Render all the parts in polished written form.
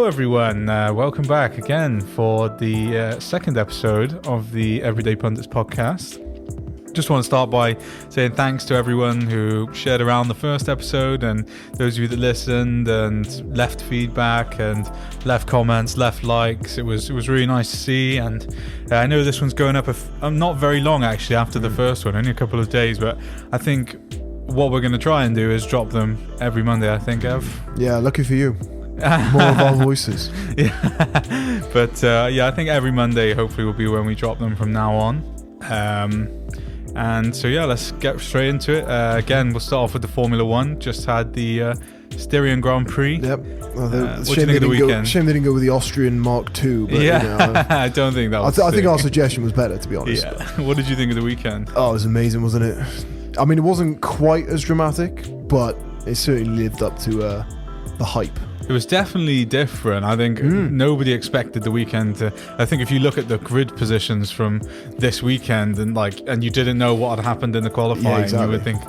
Hello everyone, welcome back again for the second episode of the EveryDay Pundits Podcast. Just want to start by saying thanks to everyone who shared around the first episode and those of you that listened and left feedback and left comments, left likes. It was really nice to see, and I know this one's going up not very long actually after the first one, only a couple of days, but I think what we're going to try and do is drop them every Monday, I think, Ev. Yeah, lucky for you. More of our voices. Yeah. But I think every Monday hopefully will be when we drop them from now on. And so let's get straight into it. Again, we'll start off with the Formula 1. Just had the Styrian Grand Prix. Yep. What do you think of the weekend? Shame they didn't go with the Austrian Mark II. But, I don't think that was I think our suggestion was better, to be honest. Yeah. What did you think of the weekend? Oh, it was amazing, wasn't it? I mean, it wasn't quite as dramatic, but it certainly lived up to the hype. It was definitely different. I think nobody expected the weekend to. I think if you look at the grid positions from this weekend and you didn't know what had happened in the qualifying, you would think,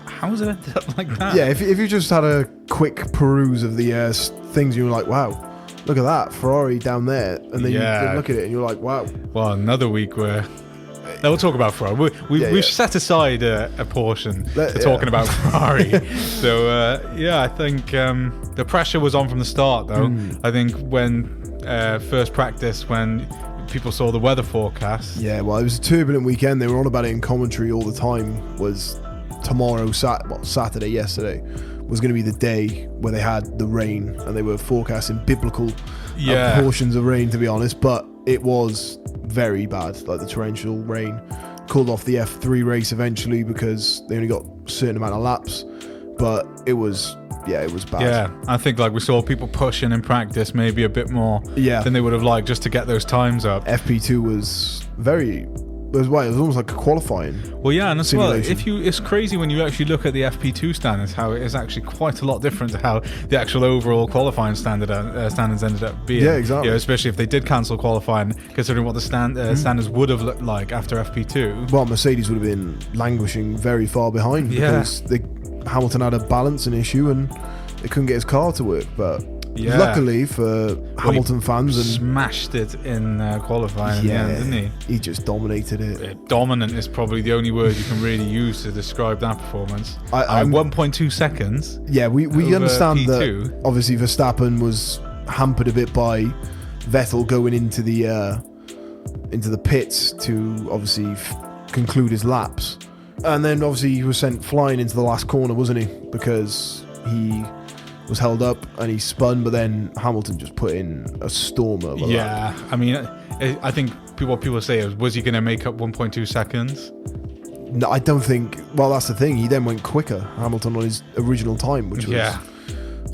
how has it ended up like that? Yeah, if you just had a quick peruse of the things, you were like, wow, look at that Ferrari down there, and then you look at it and you're like, wow. Well, another week where. We'll talk about Ferrari. We've set aside a portion for talking about Ferrari. So, I think the pressure was on from the start, though. I think when first practice, when people saw the weather forecast. Yeah, well, it was a turbulent weekend. They were on about it in commentary all the time. Was tomorrow, Saturday, yesterday, was going to be the day where they had the rain, and they were forecasting biblical portions of rain, to be honest. But it was very bad, like the torrential rain. Called off the F3 race eventually because they only got a certain amount of laps, but it was bad. Yeah, I think we saw people pushing in practice maybe a bit more than they would have liked just to get those times up. FP2 was it was almost like a qualifying. Well, yeah, and as well, simulation. it's crazy when you actually look at the FP2 standards, how it is actually quite a lot different to how the actual overall qualifying standards ended up being. Yeah, exactly. Especially if they did cancel qualifying, considering what the standards would have looked like after FP2. Well, Mercedes would have been languishing very far behind because Hamilton had a balancing issue and they couldn't get his car to work, but. Yeah. Luckily for Hamilton fans, and smashed it in qualifying in the end, didn't he? He just dominated it. Dominant is probably the only word you can really use to describe that performance. 1.2 seconds. Yeah, we understand P2. That obviously Verstappen was hampered a bit by Vettel going into the pits to obviously conclude his laps, and then obviously he was sent flying into the last corner, wasn't he? Because he was held up and he spun, but then Hamilton just put in a stormer. I mean, I think what people say is, was he going to make up 1.2 seconds? No, I don't think. Well, that's the thing. He then went quicker, Hamilton, on his original time, which was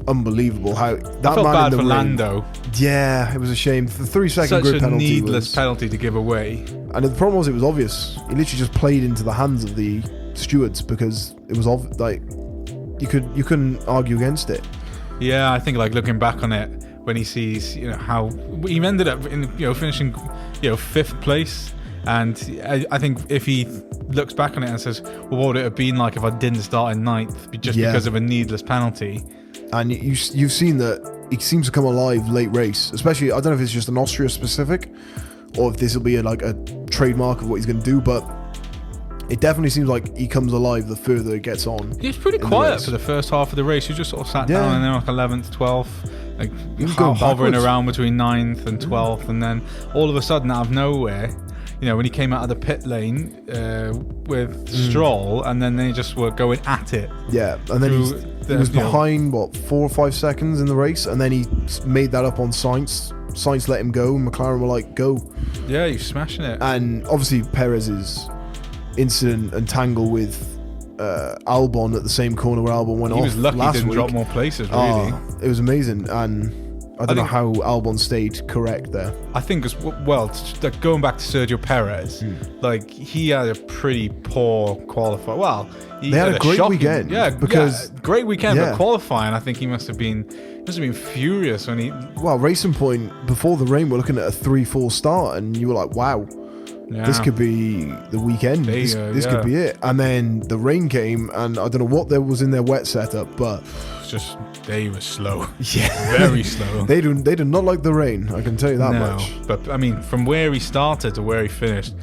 unbelievable. How that I felt man bad in the for ring, Lando. Yeah, it was a shame. The 3-second grid penalty. Such a needless penalty to give away. And the problem was, it was obvious. He literally just played into the hands of the stewards because it was you couldn't argue against it. Yeah, I think looking back on it, when he sees how he ended up in finishing 5th place, and I think if he looks back on it and says, well, what would it have been like if I didn't start in 9th just because of a needless penalty? And you've seen that he seems to come alive late race, especially. I don't know if it's just an Austria specific or if this will be a trademark of what he's going to do, but it definitely seems like he comes alive the further it gets on. He was pretty quiet for the first half of the race. He just sort of sat down and then 11th, 12th, hovering around between 9th and 12th, and then all of a sudden, out of nowhere, when he came out of the pit lane with Stroll, and then they just were going at it. Yeah, and then he was behind 4 or 5 seconds in the race, and then he made that up on Sainz. Sainz let him go, and McLaren were like, go. Yeah, he's smashing it. And obviously Perez's incident and tangle with Albon at the same corner where Albon went off. He was lucky he didn't week. drop more places, really. It was amazing, and I don't know how Albon stayed correct there. I think going back to Sergio Perez, he had a pretty poor qualifier. Well, they had a great weekend. Great weekend, but qualifying, I think he must have been furious when he. Well, Racing Point before the rain, we're looking at a 3-4 start, and you were like, wow. This could be the weekend. This could be it. And then the rain came, and I don't know what there was in their wet setup, but just they were slow. Yeah, very slow. They do not like the rain. I can tell you that much. But I mean, from where he started to where he finished,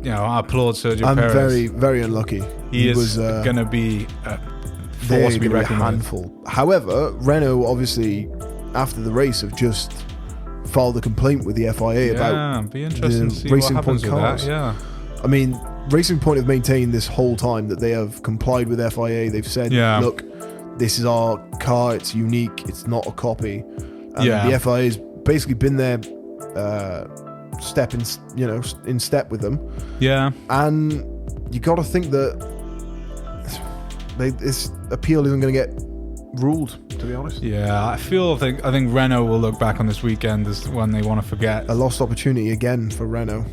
I applaud Sergio Perez. Very, very unlucky. He is going to be a force to be reckoned with. Handful. However, Renault obviously after the race have just filed a complaint with the FIA about be interesting to see Racing what happens Point with cars. That, yeah. I mean, Racing Point have maintained this whole time that they have complied with FIA. They've said, look, this is our car, it's unique, it's not a copy. And the FIA has basically been there in step with them. Yeah. And you got to think that this appeal isn't going to get ruled, to be honest. Yeah, I think Renault will look back on this weekend as one they want to forget. A lost opportunity again for Renault.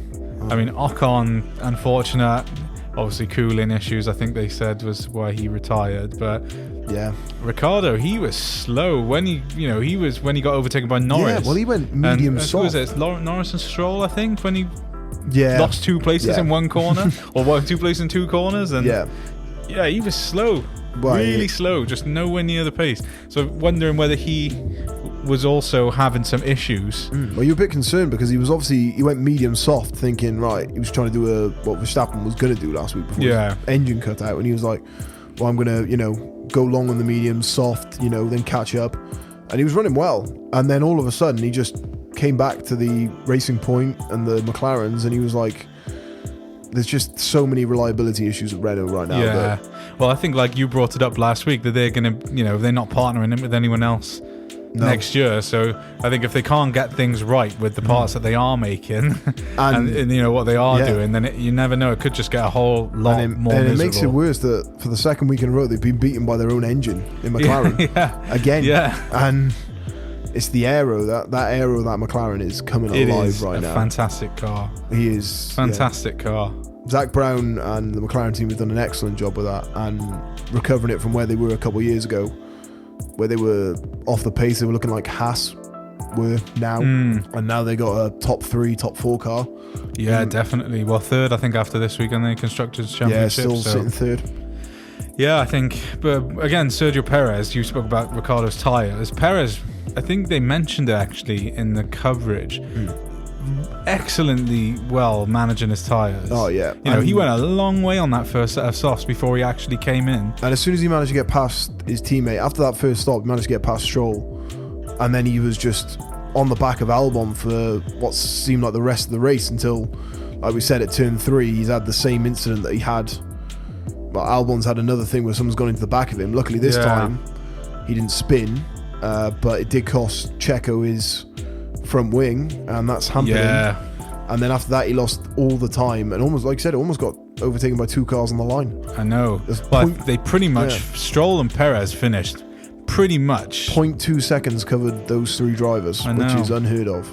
I mean, Ocon, unfortunate, obviously cooling issues, I think they said was why he retired. But yeah, Ricciardo, he was slow when he got overtaken by Norris. Yeah, well, he went medium soft. Who was it? Norris and Stroll, I think, when he lost 2 places in one corner, or 2 places in 2 corners, and he was slow. Really slow, just nowhere near the pace. So wondering whether he was also having some issues. Well, you're a bit concerned because he went medium soft, thinking he was trying to do what Verstappen was going to do last week before his engine cut out, and he was like, well, I'm going to go long on the medium soft, then catch up, and he was running well, and then all of a sudden he just came back to the Racing Point and the McLarens, and he was like, there's just so many reliability issues at Renault right now. Yeah. Well, I think like you brought it up last week that they're going to, they're not partnering with anyone else next year. So I think if they can't get things right with the parts that they are making and what they are doing, then you never know. It could just get a whole lot more miserable. And it makes it worse that for the second week in a row, they've been beaten by their own engine in McLaren again. Yeah. And it's the aero, that aero that McLaren is coming alive right now. Fantastic car. He is fantastic car. Zach Brown and the McLaren team have done an excellent job with that and recovering it from where they were a couple of years ago, where they were off the pace. They were looking like Haas were now, and now they got a top 3, top 4 car. Yeah, definitely. Well, 3rd, I think, after this week in the Constructors' Championship. Yeah, still sitting 3rd. Yeah, I think. But again, Sergio Perez, you spoke about Ricciardo's tyres. Perez, I think they mentioned it actually in the coverage. Excellently well managing his tyres. Oh, yeah. He went a long way on that first set of softs before he actually came in. And as soon as he managed to get past his teammate, after that first stop, he managed to get past Stroll. And then he was just on the back of Albon for what seemed like the rest of the race until, like we said, at turn 3, he's had the same incident that he had. But Albon's had another thing where someone's gone into the back of him. Luckily this time, he didn't spin. But it did cost Checo his front wing, and that's hampered him. And then after that, he lost all the time, and almost, like I said, almost got overtaken by 2 cars on the line. I know. But they pretty much, Stroll and Perez finished pretty much 0.2 seconds covered those 3 drivers, which is unheard of.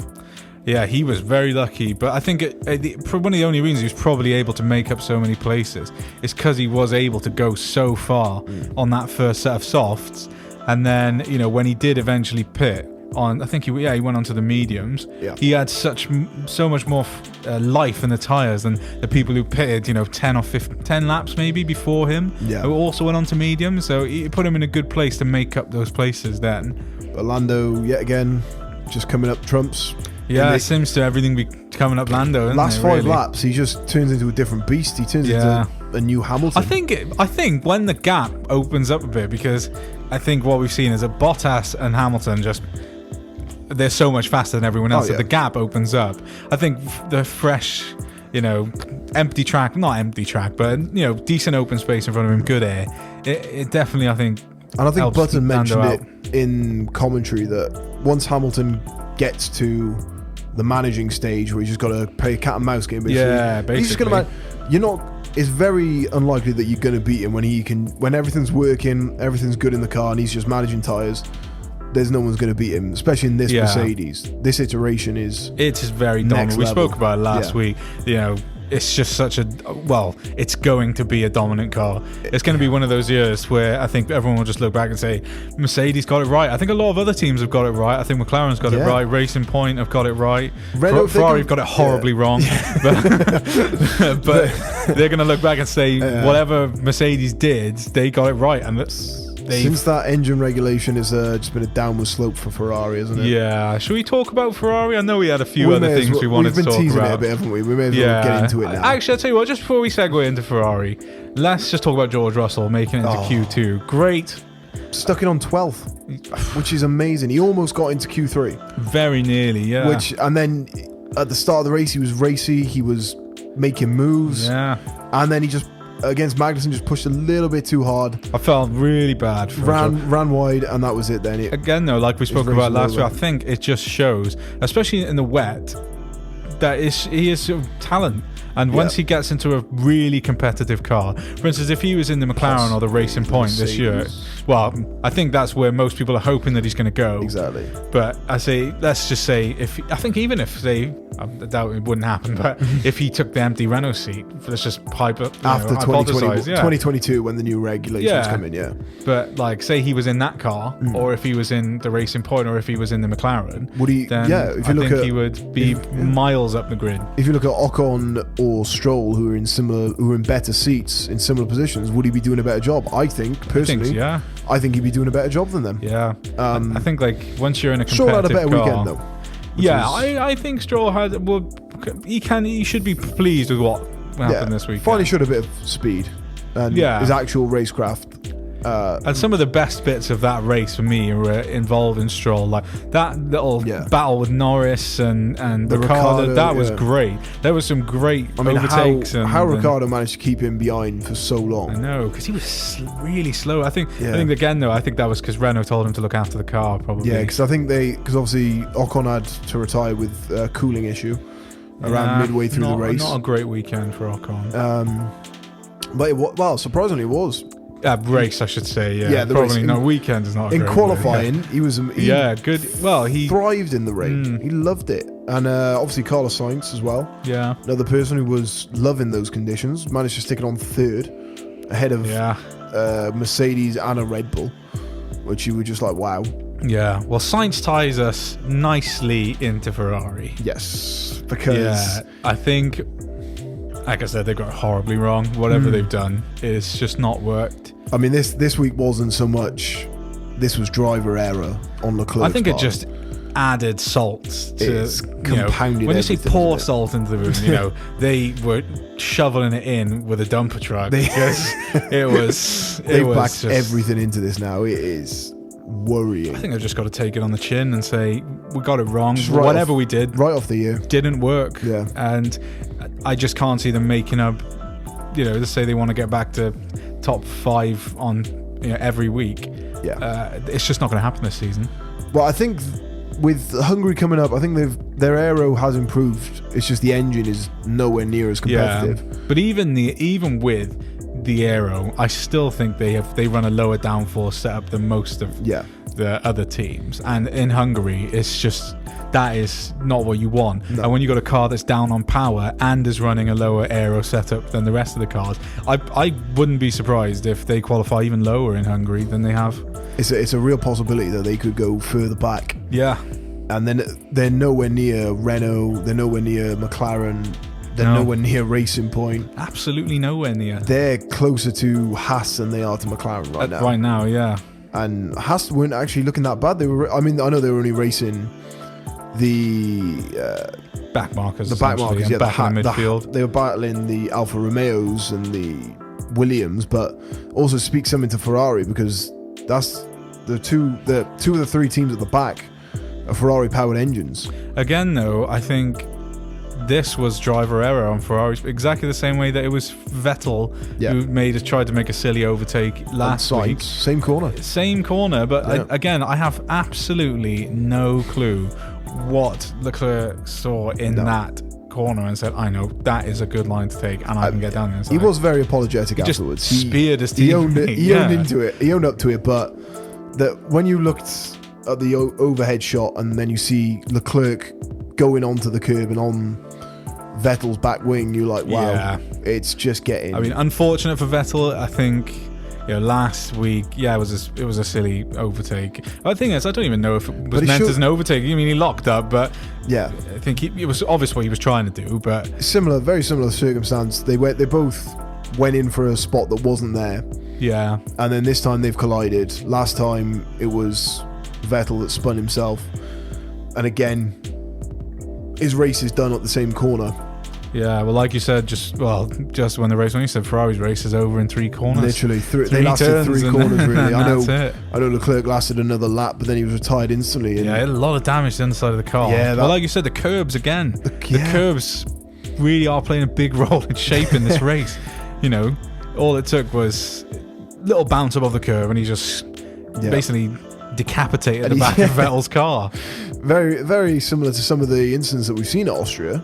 Yeah, he was very lucky, but I think one of the only reasons he was probably able to make up so many places is because he was able to go so far on that first set of softs. And then, when he did eventually pit on, I think he went onto the mediums. Yeah. He had so much more life in the tyres than the people who pitted, 10 or 10 laps maybe before him, who also went onto mediums. So it put him in a good place to make up those places then. But Lando, yet again, just coming up trumps. Yeah, it seems to everything be coming up Lando. Last 5 laps, he just turns into a different beast. He turns into a new Hamilton. I think when the gap opens up a bit, because I think what we've seen is that Bottas and Hamilton they're so much faster than everyone else that the gap opens up. I think the fresh, empty track, not empty track, but decent open space in front of him, good air. It definitely, I think. And I think Button mentioned it in commentary that once Hamilton gets to the managing stage where he's just got to play a cat and mouse game, basically. Yeah, basically. He's just going to it's very unlikely that you're going to beat him when everything's working, everything's good in the car, and he's just managing tyres. There's no one's going to beat him, especially in this Mercedes. This iteration is... It is very dominant. We spoke about it last week. it's just it's going to be a dominant car. It's going to be one of those years where I think everyone will just look back and say, Mercedes got it right. I think a lot of other teams have got it right. I think McLaren's got it right. Racing Point have got it right. Ferrari have got it horribly wrong. But they're going to look back and say, whatever Mercedes did, they got it right. And since that engine regulation has just been a downward slope for Ferrari, isn't it? Yeah. Should we talk about Ferrari? I know we had a few other things we wanted to talk about. We've been teasing it a bit, haven't we? We may as well get into it now. Actually, I'll tell you what, just before we segue into Ferrari, let's just talk about George Russell making it into Q2. Great. Stuck it on 12th, which is amazing. He almost got into Q3. Very nearly, yeah. And then at the start of the race, he was racy. He was making moves. Yeah. And then he just, against Magnussen, just pushed a little bit too hard. I felt really bad. Ran wide, and that was it then. Again, though, like we spoke about last week, I think it just shows, especially in the wet, that he is talent. And once he gets into a really competitive car, for instance, if he was in the McLaren or the Racing Point this year, well, I think that's where most people are hoping that he's going to go. Exactly. But let's just say, I doubt it wouldn't happen, but if he took the empty Renault seat, let's just after 2022 when the new regulations come in, But like, say he was in that car, or if he was in the Racing Point, or if he was in the McLaren, he would be miles up the grid. If you look at Ocon or Stroll, who are in better seats in similar positions, would he be doing a better job? I think personally, I think he'd be doing a better job than them. Yeah, I think like once you're in a competitive Stroll had a better car, weekend though. I think Stroll had. Well, he should be pleased with what happened this weekend. Finally showed a bit of speed and his actual racecraft. And some of the best bits of that race for me were involved in Stroll, like that little battle with Norris and Ricciardo. That was great. There was some great overtakes. How Ricciardo managed to keep him behind for so long. I know, because he was really slow. I think again though, I think that was because Renault told him to look after the car, probably. Yeah, because because obviously Ocon had to retire with a cooling issue around midway through the race. Not a great weekend for Ocon. But surprisingly, it was. Race, I should say. Yeah, probably no weekend is not a in great qualifying. Way. He was good. Well, he thrived in the rain. He loved it, and obviously Carlos Sainz as well. Yeah, another person who was loving those conditions, managed to stick it on third ahead of Mercedes and a Red Bull, which you were just like, wow. Yeah, well, Sainz ties us nicely into Ferrari. Yes, because I think, like I said, they got it horribly wrong. Whatever they've done, it's just not worked. I mean, this week wasn't so much. This was driver error on Leclerc's I think part. It just added salt to compounded. When you say pour salt into the room, they were shoveling it in with a dumper truck because it was. They've backed everything into this now. It is worrying. I think I've just got to take it on the chin and say we got it wrong. Whatever we did, right off the year, didn't work. Yeah, and I just can't see them making up. Let's say they want to get back to top 5 on every week. Yeah, it's just not going to happen this season. Well, I think with Hungary coming up, I think their aero has improved. It's just the engine is nowhere near as competitive. Yeah, but even with the aero, I still think they run a lower downforce setup than most of the other teams. And in Hungary, it's just that is not what you want. No. And when you got a car that's down on power and is running a lower aero setup than the rest of the cars, I wouldn't be surprised if they qualify even lower in Hungary than they have. It's a real possibility that they could go further back. Yeah. And then they're nowhere near Renault, they're nowhere near McLaren, they're nowhere near Racing Point. Absolutely nowhere near. They're closer to Haas than they are to McLaren right now. Right now, yeah. And Haas weren't actually looking that bad. I know they were only racing the back markers. The back markers, back in the midfield. They were battling the Alfa Romeos and the Williams, but also speaks something to Ferrari because that's the two of the 3 teams at the back are Ferrari powered engines. Again, though, I think this was driver error on Ferrari, exactly the same way that it was Vettel who tried to make a silly overtake last week. Same corner, but I have absolutely no clue what Leclerc saw in that corner and said, I know that is a good line to take and I can get down there. He was very apologetic afterwards. He speared his team. He owned it. He owned into it. He owned up to it. But that when you looked at the overhead shot and then you see Leclerc going onto the curb and on Vettel's back wing, you're like, wow, it's just getting. I mean, unfortunate for Vettel. I think last week, it was a silly overtake. The thing is, I don't even know if it was meant as an overtake. I mean, he locked up, but I think it was obvious what he was trying to do. But very similar circumstance. They both went in for a spot that wasn't there. Yeah, and then this time they've collided. Last time it was Vettel that spun himself, and again, his race is done at the same corner. Yeah, well, like you said, just when the race went, you said Ferrari's race is over in 3 corners. Literally, they lasted 3 corners, really. I know Leclerc lasted another lap, but then he was retired instantly. And he had a lot of damage to the underside of the car. Yeah, like you said, the curbs again. The curbs really are playing a big role in shaping this race. All it took was a little bounce above the curve, and he just basically decapitated the back of Vettel's car. Very, very similar to some of the incidents that we've seen at Austria,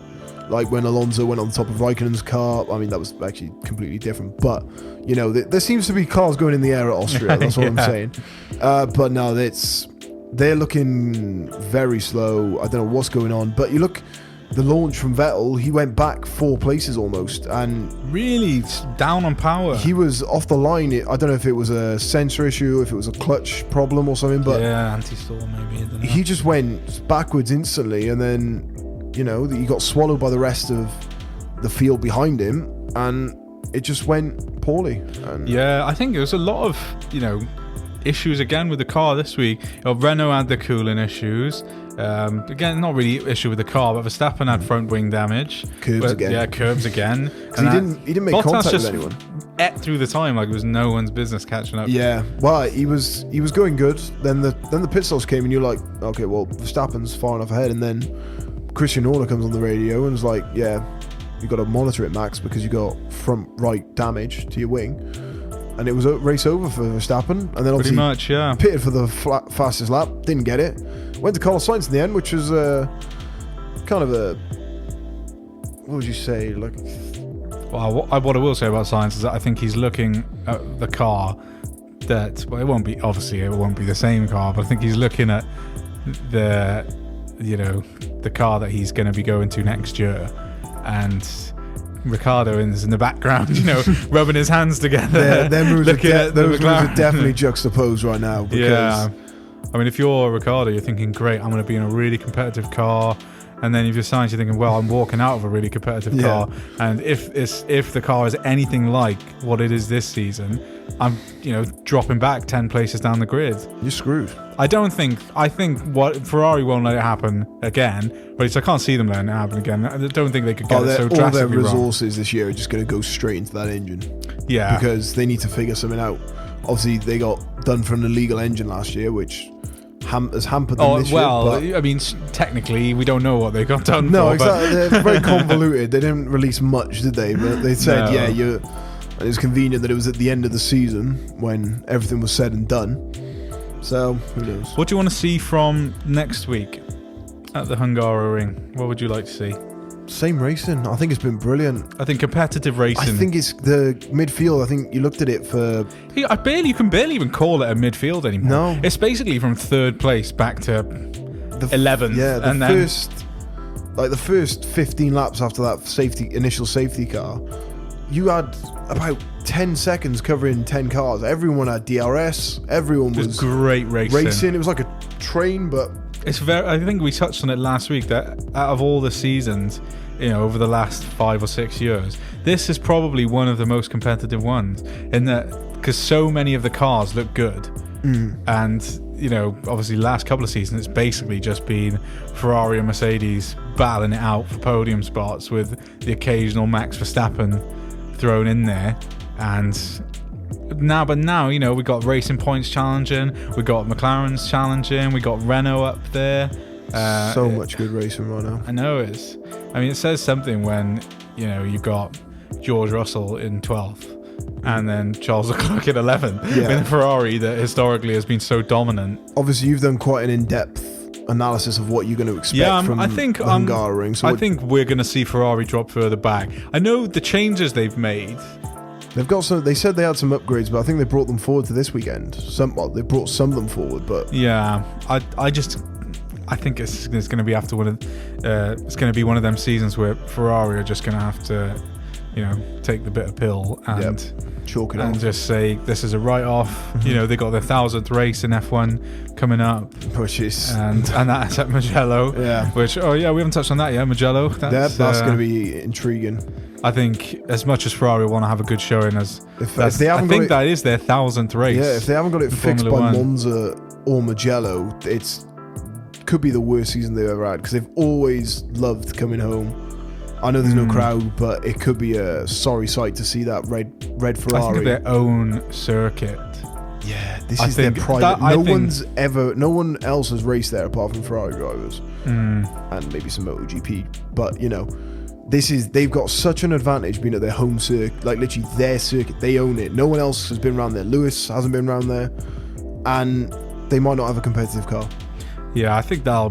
like when Alonso went on top of Raikkonen's car. I mean, that was actually completely different, but there seems to be cars going in the air at Austria. That's what I'm saying. But no, they're looking very slow. I don't know what's going on, but you look. The launch from Vettel, he went back 4 places almost, and really down on power. He was off the line. I don't know if it was a sensor issue, if it was a clutch problem or something, but anti-stall maybe. I don't know. He just went backwards instantly, and then he got swallowed by the rest of the field behind him, and it just went poorly. And I think there was a lot of issues again with the car this week. Renault had the cooling issues. Again, not really an issue with the car, but Verstappen had front wing damage. Curbs again. Yeah, curbs again. And he didn't make Bottas contact just with anyone. Ate through the time like it was no one's business catching up. Yeah, well, he was going good. Then the pit stops came, and you're like, okay, well, Verstappen's far enough ahead. And then Christian Horner comes on the radio and is like, yeah, you got to monitor it, Max, because you got front right damage to your wing. And it was a race over for Verstappen, and then obviously pretty much, pitted for the fastest lap, didn't get it. Went to Carlos Sainz in the end, which was kind of a, what would you say, like? Well, what I will say about Sainz is that I think he's looking at the car that, well, it won't be the same car, but I think he's looking at the car that he's going to be going to next year, and Ricciardo is in the background, rubbing his hands together. Those moves are definitely juxtaposed right now. Because I mean, if you're Ricciardo, you're thinking, great, I'm going to be in a really competitive car. And then if you're Sainz, you're thinking, well, I'm walking out of a really competitive car. And if the car is anything like what it is this season, I'm, dropping back 10 places down the grid. You're screwed. I think what Ferrari won't let it happen again, but I can't see them letting it happen again. I don't think they could get it so drastically all their resources wrong. This year are just going to go straight into that engine. Yeah. Because they need to figure something out. Obviously, they got done for an illegal engine last year, which has hampered them this year. I mean, technically, we don't know what they got done for. No, exactly. They're very convoluted. They didn't release much, did they? But they said, and it was convenient that it was at the end of the season when everything was said and done. So, who knows? What do you want to see from next week at the Hungaroring? What would you like to see? Same racing. I think it's been brilliant. I think competitive racing. I think it's the midfield. I think you looked at it for... You can barely even call it a midfield anymore. No. It's basically from 3rd place back to 11th. Yeah, the first 15 laps after that initial safety car, you had about 10 seconds covering 10 cars. Everyone had DRS. Everyone was great racing. It was like a train, but... I think we touched on it last week that out of all the seasons, over the last 5 or 6 years, this is probably one of the most competitive ones in that, because so many of the cars look good. And obviously last couple of seasons it's basically just been Ferrari and Mercedes battling it out for podium spots with the occasional Max Verstappen thrown in there. And now we got Racing Points challenging, we got McLaren's challenging, we got Renault up there. So much good racing right now. I know it says something when you've got George Russell in 12th and then Charles Leclerc in 11th with a Ferrari that historically has been so dominant. Obviously you've done quite an in-depth analysis of what you're going to expect from Hungaroring. So I think we're going to see Ferrari drop further back. I know the changes they've made. They've got some. They said they had some upgrades, but I think they brought them forward to this weekend. They brought some of them forward, but yeah, I think it's going to be after it's going to be one of them seasons where Ferrari are just going to have to, take the bitter pill and chalk it and off. just say this is a write-off. They got their 1,000th race in F1 coming up, Which is and that's at Mugello. Yeah. Which we haven't touched on that yet. Mugello. That's going to be intriguing. I think as much as Ferrari want to have a good showing, If they haven't got it, that is their 1,000th race. Yeah, if they haven't got it fixed by Formula 1. Monza or Mugello, could be the worst season they've ever had, because they've always loved coming home. I know there's no crowd, but it could be a sorry sight to see that red Ferrari. I think their own circuit. Yeah, this is their private. No one else has raced there apart from Ferrari drivers and maybe some MotoGP. But they've got such an advantage being at their home circuit, like literally their circuit. They own it. No one else has been around there. Lewis hasn't been around there, and they might not have a competitive car. Yeah, I think that'll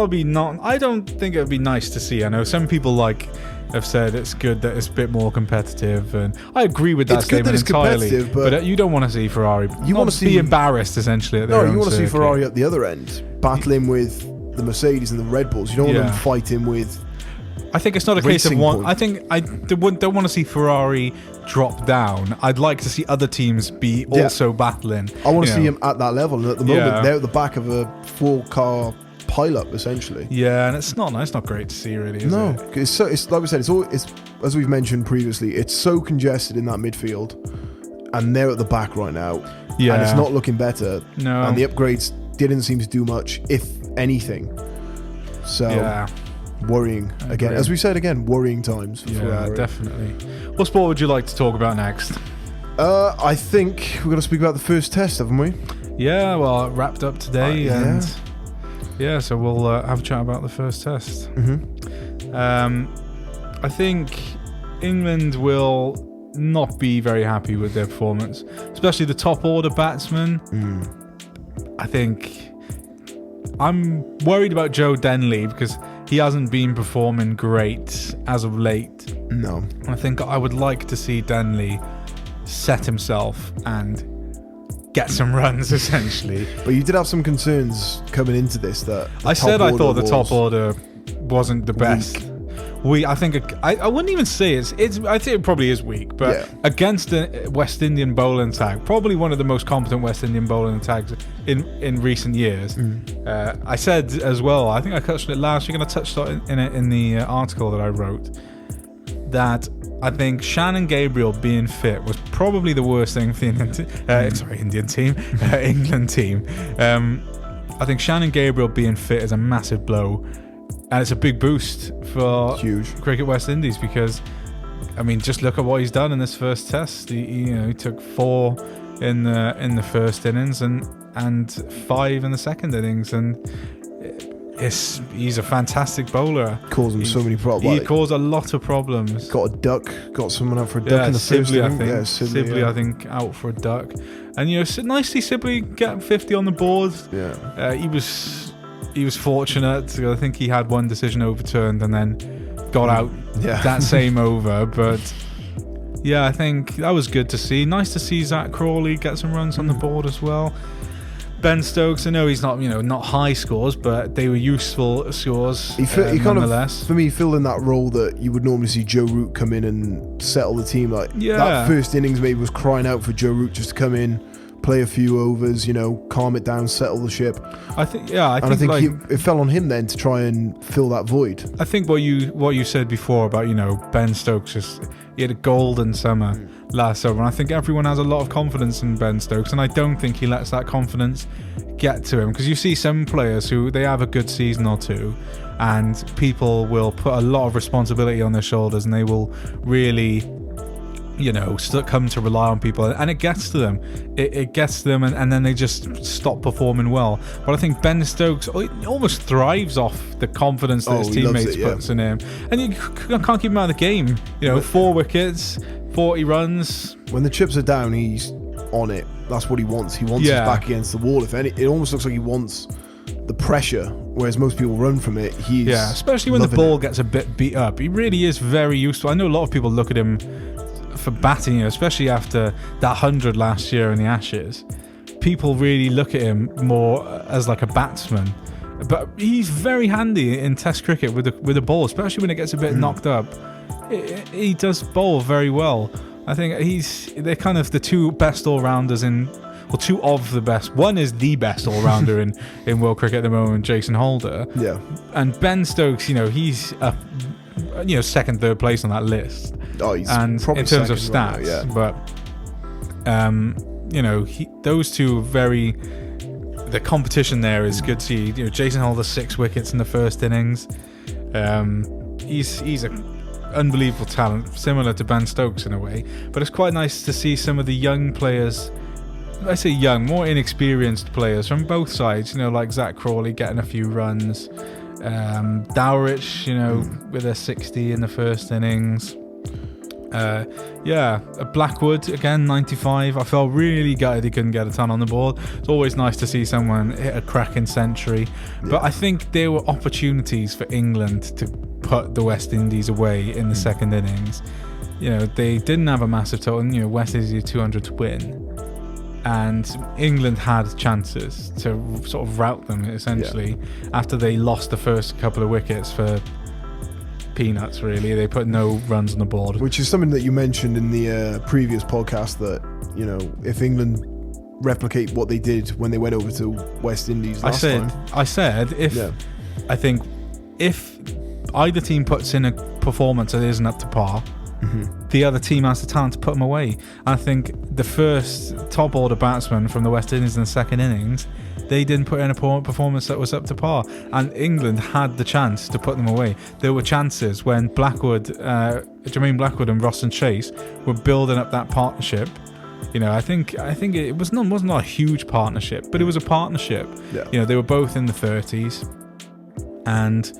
be not. I don't think it would be nice to see. I know some people have said it's good that it's a bit more competitive, and I agree with that statement entirely. But you don't want to see Ferrari. You want to be embarrassed essentially at their own you want to see circuit. Ferrari at the other end, battling with the Mercedes and the Red Bulls. You don't want them fighting with. I think it's not a case of one. I think I don't want to see Ferrari drop down. I'd like to see other teams be also battling. I want to see them at that level. And at the moment, they're at the back of a 4-car pile-up, essentially. Yeah, and it's not nice. Not great to see, really. Is it? It's like we said. It's as we've mentioned previously. It's so congested in that midfield, and they're at the back right now. Yeah, and it's not looking better. No, and the upgrades didn't seem to do much, if anything. So. Yeah. Worrying again, as we said again, worrying times for Ferrari. Definitely. What sport would you like to talk about next? I think we're going to speak about the first test, haven't we? Yeah, well, it wrapped up today, so we'll have a chat about the first test. I think England will not be very happy with their performance, especially the top order batsmen. I think I'm worried about Joe Denley because he hasn't been performing great as of late. No. I think I would like to see Denley set himself and get some runs, essentially. But you did have some concerns coming into this that I thought the top order wasn't the best. I think I wouldn't even say I think it probably is weak, but against the West Indian bowling attack, probably one of the most competent West Indian bowling attacks in recent years. I said as well, I think I touched on it last week, and I touched on it in the article that I wrote, that I think Shannon Gabriel being fit was probably the worst thing for the England team. I think Shannon Gabriel being fit is a massive blow. And it's a big boost for Cricket West Indies because, I mean, just look at what he's done in this first test. He took 4 in the first innings and 5 in the second innings, and he's a fantastic bowler. Caused him so many problems. He caused a lot of problems. Got a duck. Got someone out for a duck in the first inning. Sibley, I think, out for a duck, and nicely Sibley get 50 on the board. Yeah, He was fortunate. I think he had one decision overturned and then got out that same over. But yeah, I think that was good to see. Nice to see Zach Crawley get some runs on the board as well. Ben Stokes, I know he's not not high scores, but they were useful scores. He kind of, for me, filled in that role that you would normally see Joe Root come in and settle the team. That first innings maybe was crying out for Joe Root just to come in, play a few overs, calm it down, settle the ship. I think it fell on him then to try and fill that void. I think what you said before about Ben Stokes, he had a golden summer last summer, and I think everyone has a lot of confidence in Ben Stokes, and I don't think he lets that confidence get to him, because you see some players who they have a good season or two and people will put a lot of responsibility on their shoulders and they will really come to rely on people, and it gets to them. It gets to them, and then they just stop performing well. But I think Ben Stokes almost thrives off the confidence that his teammates puts in him, and you can't keep him out of the game. 4 wickets, 40 runs. When the chips are down, he's on it. That's what he wants. He wants his back against the wall. If any, it almost looks like he wants the pressure, whereas most people run from it. Especially when the ball gets a bit beat up. He really is very useful. I know a lot of people look at him for batting, especially after that 100 last year in the Ashes. People really look at him more as like a batsman, But he's very handy in Test cricket with the ball, especially when it gets a bit knocked up. He does bowl very well. I think they're kind of the two best all-rounders two of the best. One is the best all-rounder in world cricket at the moment, Jason Holder. Yeah. And Ben Stokes, he's second, third place on that list. Oh, he's and probably in terms of second stats, right now, but those two are the competition there is good to see. Jason Holder 6 wickets in the first innings. He's an unbelievable talent, similar to Ben Stokes in a way. But it's quite nice to see some of the young players. I say young, more inexperienced players from both sides. Like Zach Crawley getting a few runs. Dowrich, with a 60 in the first innings. Blackwood again, 95. I felt really gutted he couldn't get a ton on the board. It's always nice to see someone hit a cracking century, but I think there were opportunities for England to put the West Indies away in the second innings. They didn't have a massive total. West Indies 200 to win, and England had chances to sort of rout them essentially after they lost the first couple of wickets for peanuts. Really, they put no runs on the board, which is something that you mentioned in the previous podcast, that if England replicate what they did when they went over to West Indies last time. I said I think if either team puts in a performance that isn't up to par, the other team has the talent to put them away. And I think the first top order batsman from the West Indies in the second innings, they didn't put in a performance that was up to par, and England had the chance to put them away. There were chances when Jermaine Blackwood and Ross and Chase were building up that partnership. I think it was not a huge partnership, but it was a partnership. They were both in the 30s, and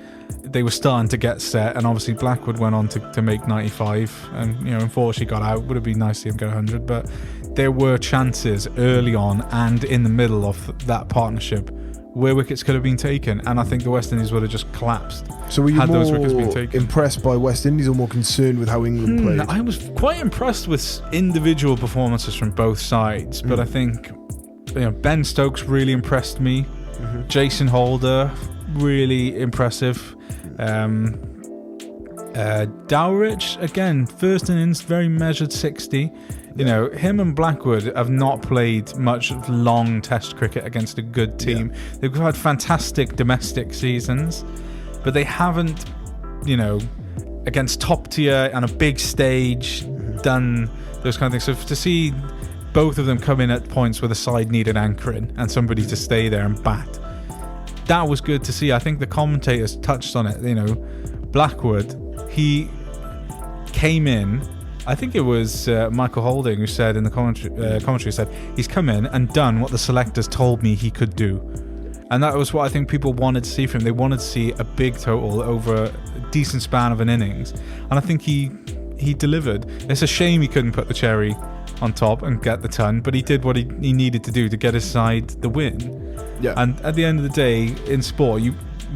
they were starting to get set. And obviously Blackwood went on to make 95, and unfortunately got out. Would have been nice to see him get 100, but there were chances early on and in the middle of that partnership where wickets could have been taken, and I think the West Indies would have just collapsed. So were you more impressed by West Indies or more concerned with how England played? I was quite impressed with individual performances from both sides, but I think Ben Stokes really impressed me. Jason Holder, really impressive. Dowrich, again, first innings, very measured 60. Him and Blackwood have not played much long Test cricket against a good team. They've had fantastic domestic seasons, but they haven't, against top tier and a big stage, done those kind of things. So to see both of them come in at points where the side needed anchoring and somebody to stay there and bat, that was good to see. I think the commentators touched on it. Blackwood, he came in, I think it was Michael Holding who said in the commentary said he's come in and done what the selectors told me he could do, and that was what I think people wanted to see from him. They wanted to see a big total over a decent span of an innings, and I think he delivered. It's a shame he couldn't put the cherry on top and get the ton, but he did what he needed to do to get his side the win. And at the end of the day, in sport,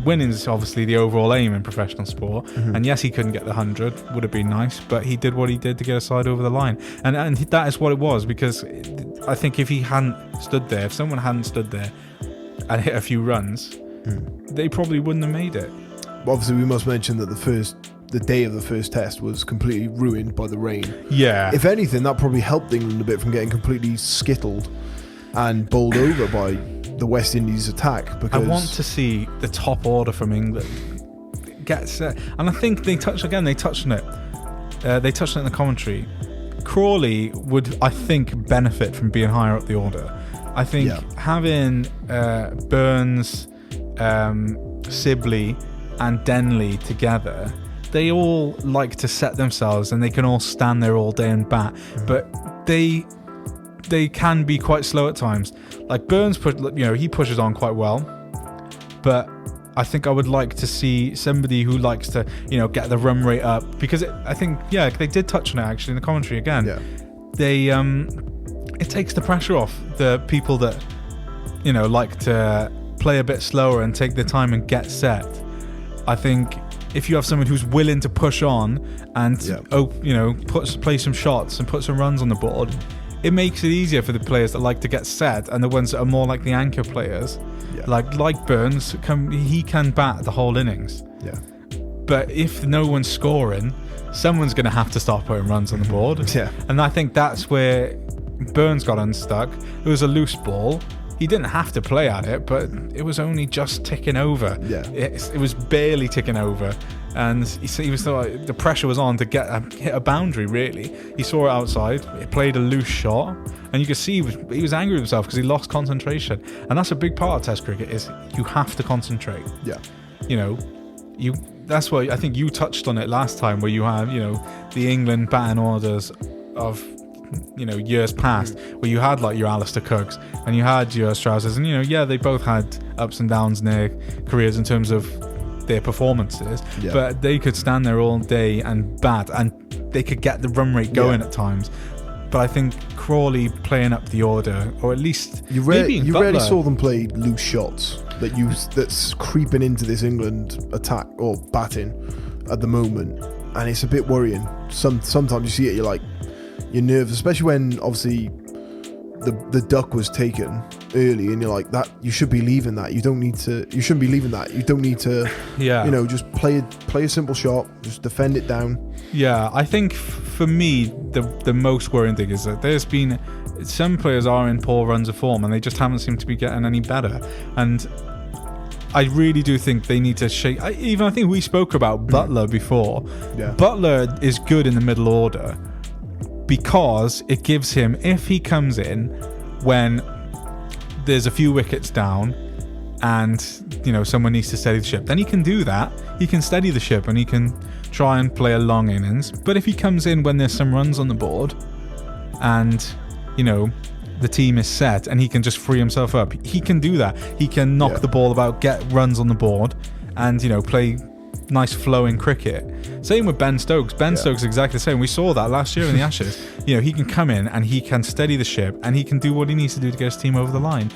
winning is obviously the overall aim in professional sport, and yes, he couldn't get the 100, would have been nice, but he did what he did to get a side over the line, and that is what it was. Because I think if someone hadn't stood there and hit a few runs, they probably wouldn't have made it. Obviously, we must mention that the day of the first test was completely ruined by the rain. If anything, that probably helped England a bit from getting completely skittled and bowled over by the West Indies attack. Because I want to see the top order from England get set, and I think they touched on it. They touched on it in the commentary. Crawley would, I think, benefit from being higher up the order. I think having Burns, Sibley and Denley together, they all like to set themselves and they can all stand there all day and bat, but they can be quite slow at times. Like Burns, he pushes on quite well, but I think I would like to see somebody who likes to, get the run rate up, because I think they did touch on it actually in the commentary again. They it takes the pressure off the people that like to play a bit slower and take their time and get set. I think if you have someone who's willing to push on and play some shots and put some runs on the board, it makes it easier for the players that like to get set and the ones that are more like the anchor players. Yeah. Like Burns, he can bat the whole innings. Yeah. But if no one's scoring, someone's going to have to start putting runs on the board. Yeah. And I think that's where Burns got unstuck. It was a loose ball. He didn't have to play at it, but it was only just ticking over. Yeah. It was barely ticking over. And he was like, the pressure was on to hit a boundary, really. He saw it outside. It played a loose shot. And you could see he was angry with himself because he lost concentration. And that's a big part of Test cricket is you have to concentrate. Yeah. You know, that's why I think you touched on it last time where you had, the England batting orders of, years past where you had like your Alistair Cooks and you had your Strausses and, they both had ups and downs in their careers in terms of their performances, but they could stand there all day and bat and they could get the run rate going at times. But I think Crawley playing up the order, or at least you rarely saw them play loose shots that's creeping into this England attack or batting at the moment, and it's a bit worrying. Sometimes you see it, you're nervous, especially when obviously the duck was taken early, and you're like, that you should be leaving that. You shouldn't be leaving that. You don't need to. Yeah. Just play a simple shot. Just defend it down. Yeah, I think for me the most worrying thing is that there's been some players are in poor runs of form and they just haven't seemed to be getting any better. And I really do think they need to shake. I think we spoke about Butler before. Yeah. Butler is good in the middle order because it gives him, if he comes in when there's a few wickets down and someone needs to steady the ship, then he can do that. He can steady the ship and he can try and play a long innings. But if he comes in when there's some runs on the board and the team is set and he can just free himself up, he can do that. He can knock the ball about, get runs on the board and play nice flowing cricket. Same with Ben Stokes. Stokes is exactly the same. We saw that last year in the Ashes. He can come in and he can steady the ship and he can do what he needs to do to get his team over the line.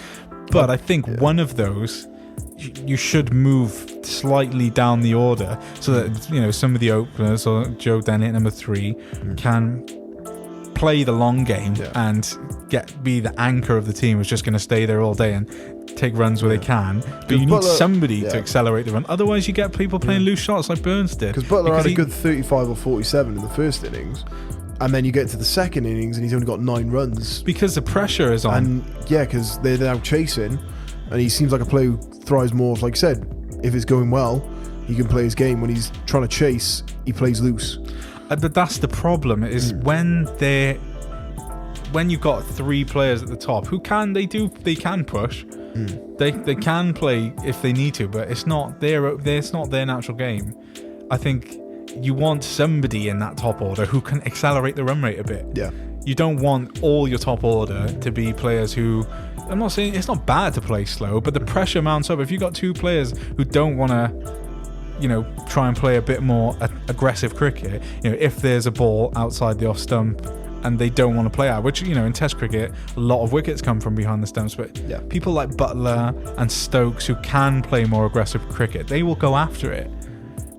But I think one of those you should move slightly down the order so that some of the openers or Joe Dennett number 3 can play the long game and be the anchor of the team who's just going to stay there all day and take runs where they can. But you need somebody to accelerate the run. Otherwise you get people playing loose shots like Burns did. Because Butler had a good 35 or 47 in the first innings, and then you get to the second innings and he's only got 9 runs. Because the pressure is on. And because they're now chasing, and he seems like a player who thrives more, like I said, if it's going well, he can play his game. When he's trying to chase, he plays loose. But that's the problem, is when you've got 3 players at the top who can push. They can play if they need to, but it's not their natural game. I think you want somebody in that top order who can accelerate the run rate a bit. Yeah. You don't want all your top order to be players who, I'm not saying it's not bad to play slow, but the pressure mounts up. If you've got 2 players who don't want to try and play a bit more aggressive cricket, if there's a ball outside the off stump and they don't want to play out, which in Test cricket a lot of wickets come from behind the stumps, but people like Butler and Stokes who can play more aggressive cricket, they will go after it,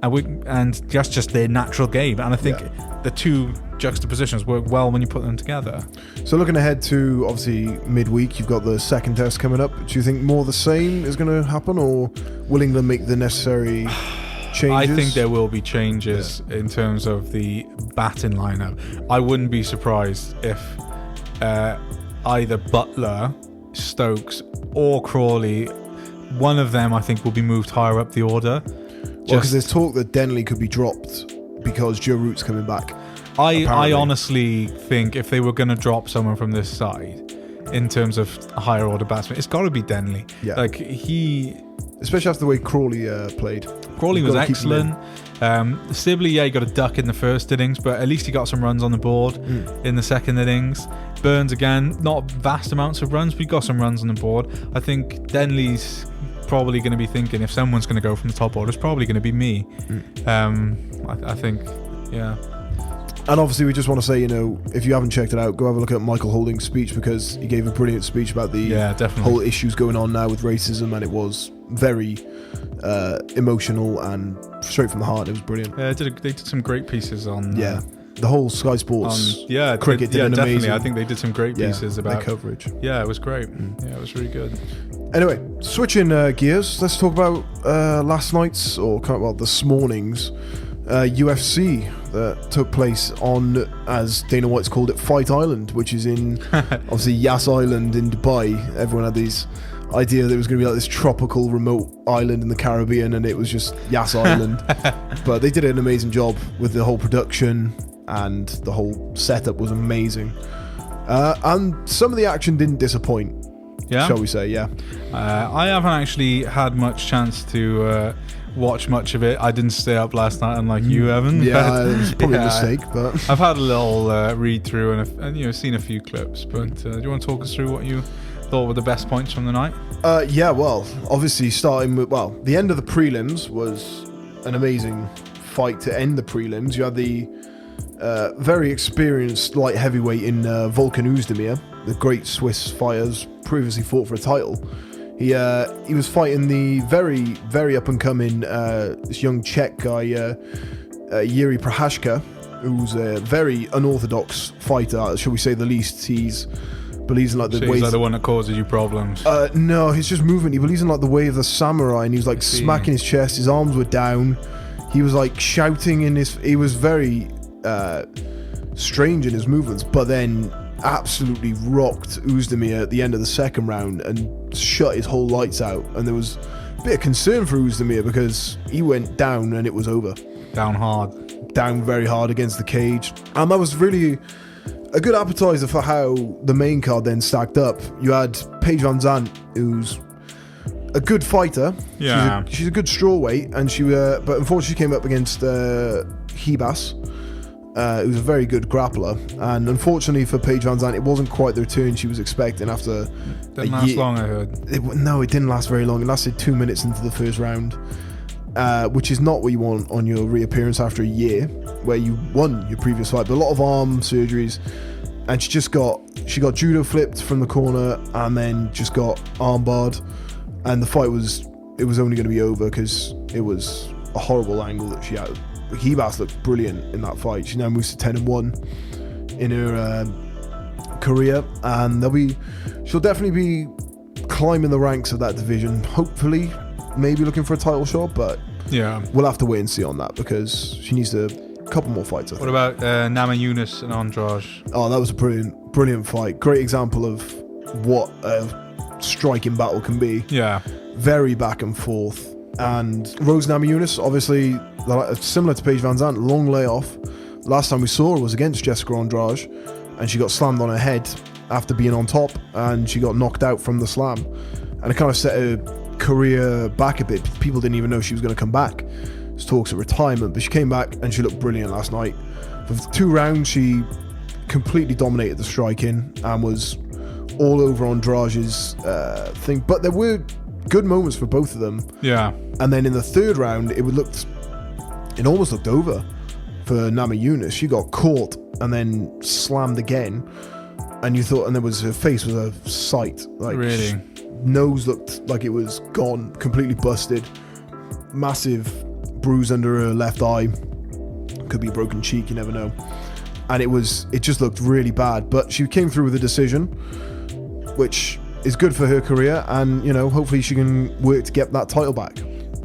and that's just their natural game. And I think the 2 juxtapositions work well when you put them together. So looking ahead to obviously midweek, you've got the second test coming up. Do you think more of the same is going to happen, or will England make the necessary changes? I think there will be changes in terms of the batting lineup. I wouldn't be surprised if either Butler, Stokes or Crawley, one of them I think will be moved higher up the order. Because there's talk that Denley could be dropped because Joe Root's coming back. I honestly think if they were going to drop someone from this side in terms of a higher order batsman, it's got to be Denley. Yeah. Especially after the way Crawley played. Crawley was excellent. Sibley, he got a duck in the first innings, but at least he got some runs on the board in the second innings. Burns, again, not vast amounts of runs, but he got some runs on the board. I think Denley's probably going to be thinking, if someone's going to go from the top order, it's probably going to be me. I think, And obviously we just want to say, if you haven't checked it out, go have a look at Michael Holding's speech, because he gave a brilliant speech about the whole issues going on now with racism, and it was very emotional and straight from the heart. It was brilliant. Yeah, they did some great pieces on the whole Sky Sports cricket did an definitely. amazing. I think they did some great pieces about their coverage. Yeah, it was great. Yeah, it was really good. Anyway, switching gears, let's talk about last night's, or this morning's UFC that took place on, as Dana White's called it, Fight Island, which is in obviously Yas Island in Dubai. Everyone had these idea that it was going to be like this tropical remote island in the Caribbean, and it was just Yas Island. But they did an amazing job with the whole production, and the whole setup was amazing. And some of the action didn't disappoint, shall we say, I haven't actually had much chance to watch much of it. I didn't stay up last night, unlike you, Evan. Yeah, it was probably a mistake, but I've had a little read through and seen a few clips. But do you want to talk us through what you thought were the best points from the night? Well, obviously starting with the end of the prelims was an amazing fight to end the prelims. You had the very experienced light heavyweight in Volkan Oezdemir, the great Swiss fighter, previously fought for a title. He was fighting the very, very up-and-coming this young Czech guy, Jiří Procházka, who's a very unorthodox fighter, shall we say the least. He believes in the way. He's the one that causes you problems. No, he's just movement. He believes in the way of the samurai, and he was smacking his chest. His arms were down. He was shouting in his. He was very strange in his movements, but then absolutely rocked Oezdemir at the end of the second round and shut his whole lights out. And there was a bit of concern for Oezdemir because he went down and it was over. Down very hard against the cage. And that was really a good appetizer for how the main card then stacked up. You had Paige VanZant, who's a good fighter. Yeah, she's a good strawweight, and but unfortunately she came up against Hibas, who's a very good grappler. And unfortunately for Paige VanZant, it wasn't quite the return she was expecting after didn't last long, I heard. No, it didn't last very long. It lasted 2 minutes into the first round, which is not what you want on your reappearance after a year where you won your previous fight. But a lot of arm surgeries, and she got judo flipped from the corner and then just got armbarred, and the fight was only going to be over because it was a horrible angle that she had. Hibas looked brilliant in that fight. She now moves to 10-1 in her career, and she'll definitely be climbing the ranks of that division. Hopefully, maybe looking for a title shot, but we'll have to wait and see on that because she needs a couple more fights. What about Namajunas and Andrade? Oh, that was a brilliant fight. Great example of what a striking battle can be. Yeah, very back and forth. And Rose Namajunas, obviously similar to Paige VanZant, long layoff. Last time we saw her was against Jessica Andrade, and she got slammed on her head after being on top, and she got knocked out from the slam, and it kind of set her career back a bit. People didn't even know she was going to come back. There's talks of retirement, but she came back and she looked brilliant last night. For 2 rounds, she completely dominated the striking and was all over Andrade's thing. But there were good moments for both of them. Yeah. And then in the third round, it almost looked over for Namajunas. She got caught and then slammed again, and her face was a sight. Really? Nose looked like it was gone, completely busted. Massive bruise under her left eye. Could be a broken cheek, you never know. And it just looked really bad. But she came through with a decision, which is good for her career, and hopefully she can work to get that title back.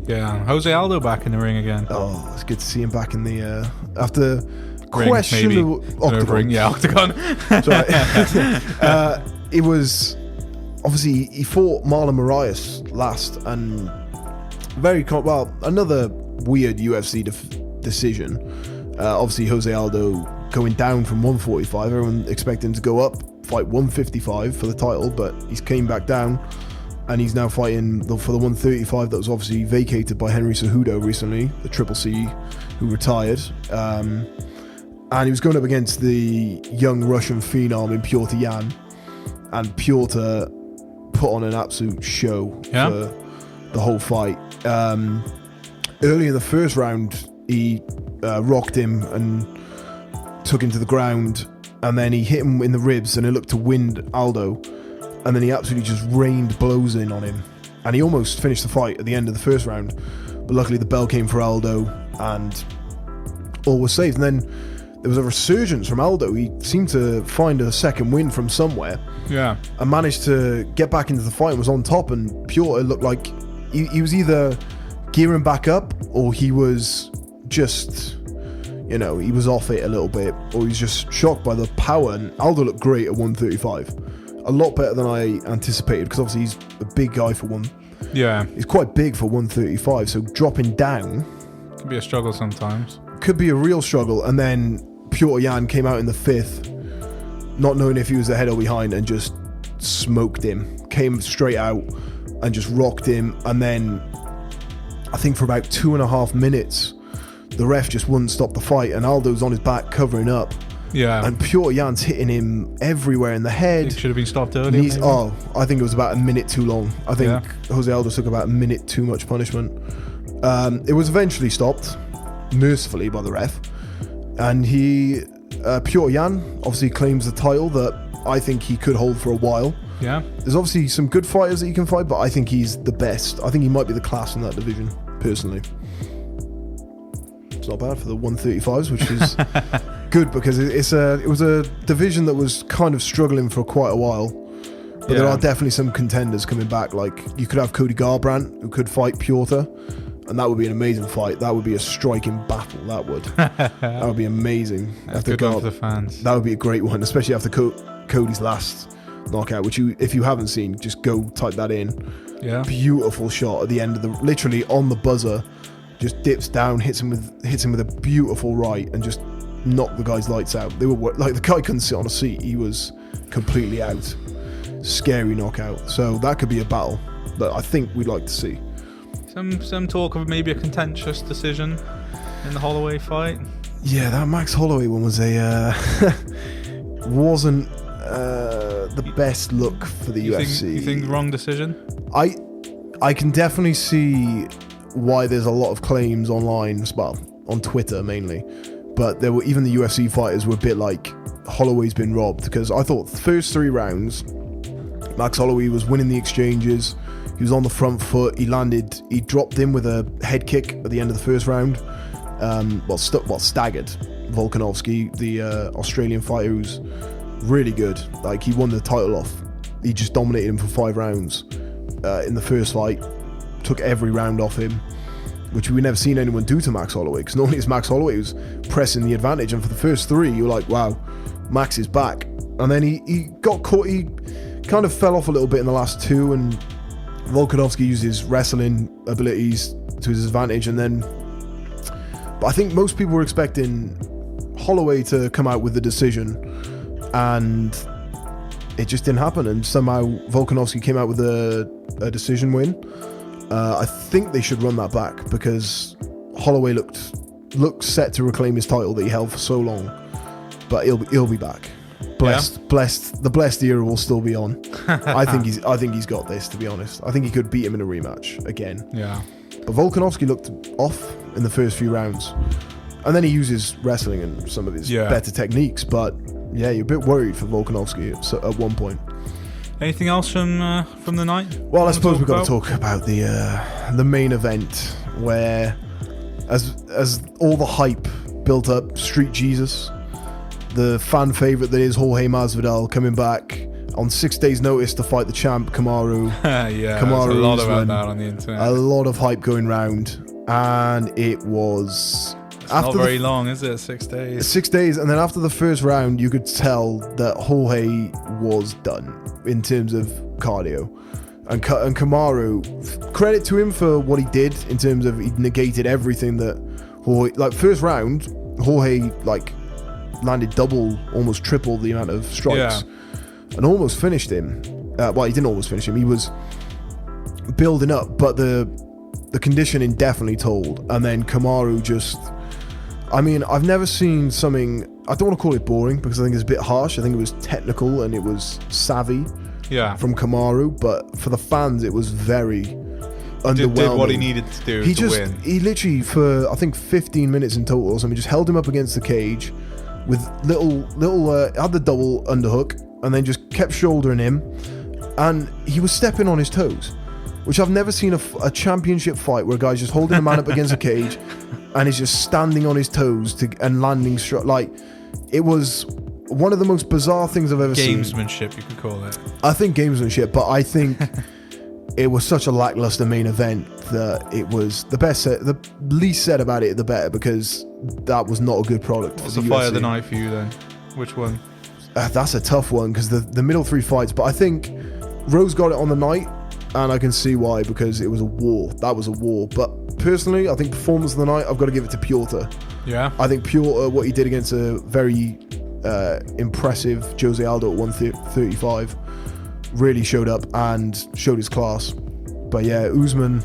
Yeah, Jose Aldo back in the ring again. Oh, it's good to see him back in the after ring, questionable octagon. Yeah, octagon. It was obviously he fought Marlon Moraes last, and another weird UFC decision. Obviously Jose Aldo going down from 145. Everyone expected him to go up, fight 155 for the title, but he's came back down, and he's now fighting for the 135 that was obviously vacated by Henry Cejudo recently, the Triple C, who retired. And he was going up against the young Russian phenom in Piotr Yan, and Piotr put on an absolute show for the whole fight. Early in the first round, he rocked him and took him to the ground, and then he hit him in the ribs, and it looked to wind Aldo, and then he absolutely just rained blows in on him, and he almost finished the fight at the end of the first round, but luckily the bell came for Aldo and all was saved. And then there was a resurgence from Aldo. He seemed to find a second win from somewhere. Yeah. And managed to get back into the fight and was on top. And Piotr looked like he was either gearing back up, or he was just, he was off it a little bit, or he was just shocked by the power. And Aldo looked great at 135. A lot better than I anticipated, because obviously he's a big guy for one. Yeah. He's quite big for 135, so dropping down Could be a struggle sometimes. Could be a real struggle. And then Piotr Jan came out in the 5th, not knowing if he was ahead or behind, and just smoked him. Came straight out and just rocked him. And then I think for about 2.5 minutes, the ref just wouldn't stop the fight, and Aldo's on his back covering up. Yeah. And Piotr Jan's hitting him everywhere in the head. It should have been stopped earlier. I think it was about a minute too long. I think Jose Aldo took about a minute too much punishment. It was eventually stopped, mercifully, by the ref. And Piotr Jan obviously claims the title that I think he could hold for a while. Yeah. There's obviously some good fighters that he can fight, but I think he's the best. I think he might be the class in that division, personally. It's not bad for the 135s, which is good, because it was a division that was kind of struggling for quite a while. But there are definitely some contenders coming back. Like, you could have Cody Garbrandt, who could fight Piotr, and that would be an amazing fight. That would be a striking battle. That would be amazing. That's good one for the fans. That would be a great one, especially after Cody's last knockout, which if you haven't seen, just go type that in. Yeah. Beautiful shot at the end of literally on the buzzer. Just dips down, hits him with a beautiful right, and just knocked the guy's lights out. They were like, the guy couldn't sit on a seat. He was completely out. Scary knockout. So that could be a battle that I think we'd like to see. Some talk of maybe a contentious decision in the Holloway fight. Yeah, that Max Holloway one was wasn't the best look for the UFC. You think wrong decision? I can definitely see why there's a lot of claims online, well, on Twitter mainly, but there were even the UFC fighters were a bit like, Holloway's been robbed, because I thought the first 3 rounds Max Holloway was winning the exchanges. He was on the front foot. He dropped him with a head kick at the end of the first round. Staggered Volkanovski, the Australian fighter, who's really good. Like, he won the title off. He just dominated him for 5 rounds in the first fight. Took every round off him, which we've never seen anyone do to Max Holloway, because normally it's Max Holloway who's pressing the advantage, and for the first 3 you're like, wow, Max is back. And then he got caught. He kind of fell off a little bit in the last 2, and Volkanovski used his wrestling abilities to his advantage. But I think most people were expecting Holloway to come out with the decision, and it just didn't happen, and somehow Volkanovski came out with a decision win. I think they should run that back, because Holloway looked set to reclaim his title that he held for so long, but he'll be back. The blessed era will still be on. I think he's got this, to be honest. I think he could beat him in a rematch again. Yeah. But Volkanovski looked off in the first few rounds, and then he uses wrestling and some of his better techniques. But yeah, you're a bit worried for Volkanovski at one point. Anything else from the night? Well, I suppose we've got to talk about the main event, where as all the hype built up, Street Jesus, the fan favourite that is Jorge Masvidal, coming back on 6 days' notice to fight the champ Kamaru. Kamaru, there's a lot about that on the internet. A lot of hype going round, and it was... Not very long, is it? 6 days. 6 days, and then after the first round, you could tell that Jorge was done in terms of cardio. And Kamaru, credit to him for what he did in terms of he negated everything that Jorge... Like, first round, Jorge, landed double, almost triple the amount of strikes, and almost finished him. Well, he didn't almost finish him. He was building up, but the conditioning definitely told. And then Kamaru just... I mean, I've never seen something... I don't want to call it boring, because I think it's a bit harsh. I think it was technical and it was savvy from Kamaru, but for the fans, it was very underwhelming. Did what he needed to do to win. He literally, for I think 15 minutes in total, so he just held him up against the cage with little had the double underhook, and then just kept shouldering him, and he was stepping on his toes. which I've never seen a championship fight where a guy's just holding a man up against a cage and he's just standing on his toes and landing straight. Like, it was one of the most bizarre things I've ever seen. Gamesmanship, you could call it. I think gamesmanship, but I think it was such a lackluster main event that it was the best. The least said about it, the better, because that was not a good product. What's for the UFC. fight of the night for you then? Which one? That's a tough one because the middle three fights, but I think Rose got it on the night, and I can see why, because it was a war. That was a war. But personally, I think performance of the night, I've got to give it to Piotr. Yeah. I think Piotr, what he did against a very impressive Jose Aldo at 135, really showed up and showed his class. But yeah, Usman,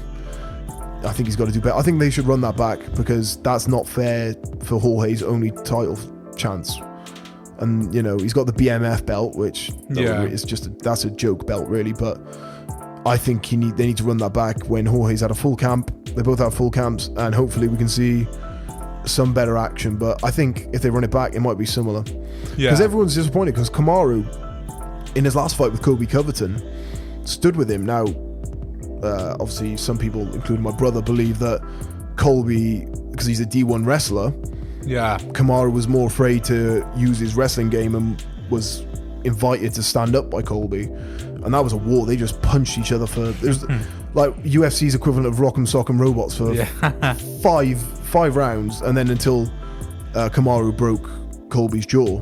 I think he's got to do better. I think they should run that back, because that's not fair for Jorge's only title chance. And you know, he's got the BMF belt, which is that's a joke belt really. But I think they need to run that back when Jorge's had a full camp. They both have full camps, and hopefully we can see some better action. But I think if they run it back, it might be similar. Yeah. Because everyone's disappointed because Kamaru, in his last fight with Colby Covington, stood with him. Now, obviously, some people, including my brother, believe that Colby, because he's a D1 wrestler, Kamaru was more afraid to use his wrestling game and was invited to stand up by Colby. And that was a war. They just punched each other for... There's like UFC's equivalent of Rock'em Sock'em Robots for five rounds, and then until Kamaru broke Colby's jaw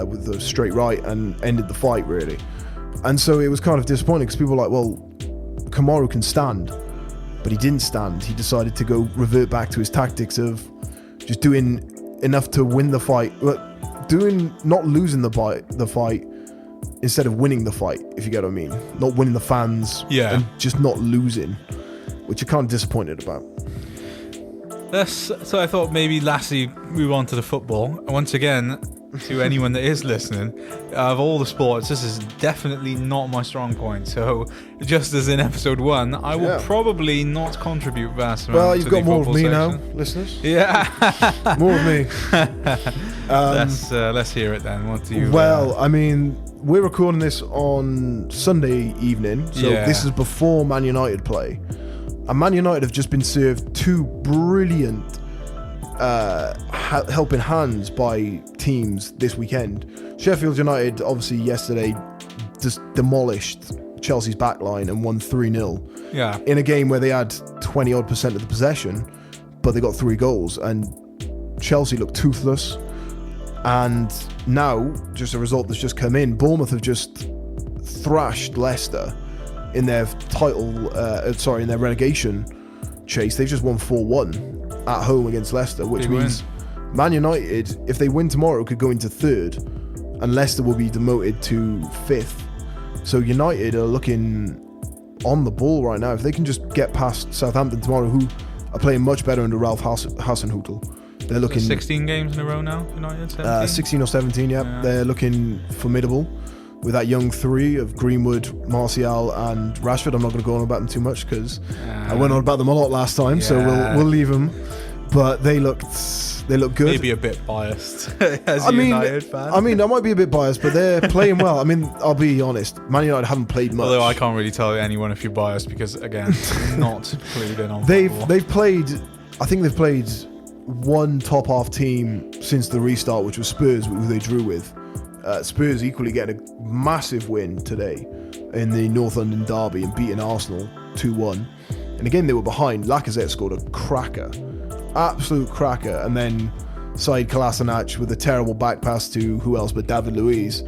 with a straight right and ended the fight, really. And so it was kind of disappointing because people were like, well, Kamaru can stand, but he didn't stand. He decided to go revert back to his tactics of just doing enough to win the fight, not losing the fight instead of winning the fight, if you get what I mean. Not winning the fans, and just not losing, which you're kind of disappointed about. So I thought maybe lastly move on to the football. And once again, to anyone that is listening, of all the sports, this is definitely not my strong point. So just as in episode 1, I will probably not contribute vast amount. Well, you've got more of me section. now, listeners. Yeah. More of me. Let's hear it then. What do you... Well, I mean, we're recording this on Sunday evening, so this is before Man United play. And Man United have just been served 2 brilliant helping hands by teams this weekend. Sheffield United, obviously, yesterday just demolished Chelsea's backline and won 3-0. Yeah. In a game where they had 20-odd% of the possession, but they got 3 goals. And Chelsea looked toothless. And now, just a result that's just come in, Bournemouth have just thrashed Leicester in their in their relegation chase. They've just won 4-1 at home against Leicester, which means Man United, if they win tomorrow, could go into 3rd, and Leicester will be demoted to 5th. So United are looking on the ball right now. If they can just get past Southampton tomorrow, who are playing much better under Ralph Hasenhüttl, they're looking 16 games in a row now. United 16 or 17. Yeah, they're looking formidable. With that young 3 of Greenwood, Martial and Rashford. I'm not going to go on about them too much because I went on about them a lot last time, so we'll leave them. But they look good. Maybe a bit biased as a United fan. I mean, I might be a bit biased, but they're playing well. I mean, I'll be honest. Man United haven't played much. Although I can't really tell anyone if you're biased because, again, not clued in on They've played, I think they've played one top half team since the restart, which was Spurs, who they drew with. Spurs equally getting a massive win today in the North London derby and beating Arsenal 2-1. And again, they were behind. Lacazette scored a cracker, absolute cracker, and then Said Kolasinac with a terrible back pass to who else but David Luiz,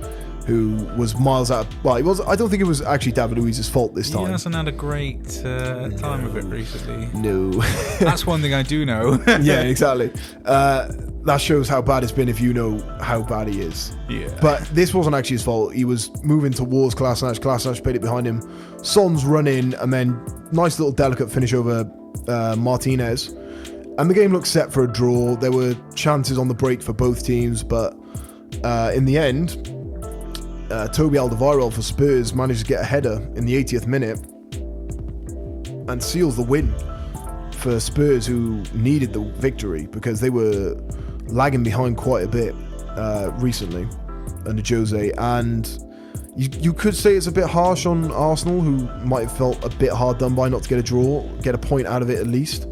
who was miles out. Well, it was. I don't think it was actually David Luiz's fault this time. He hasn't had a great time of it recently. No, that's one thing I do know. Yeah, exactly. That shows how bad it's been if you know how bad he is. Yeah. But this wasn't actually his fault. He was moving towards Kolasinac. Kolasinac played it behind him. Son's run in, and then nice little delicate finish over Martinez. And the game looked set for a draw. There were chances on the break for both teams, but in the end, Toby Alderweireld for Spurs managed to get a header in the 80th minute and seals the win for Spurs, who needed the victory because they were lagging behind quite a bit recently under Jose. And You could say it's a bit harsh on Arsenal, who might have felt a bit hard done by not to get a draw, get a point out of it at least.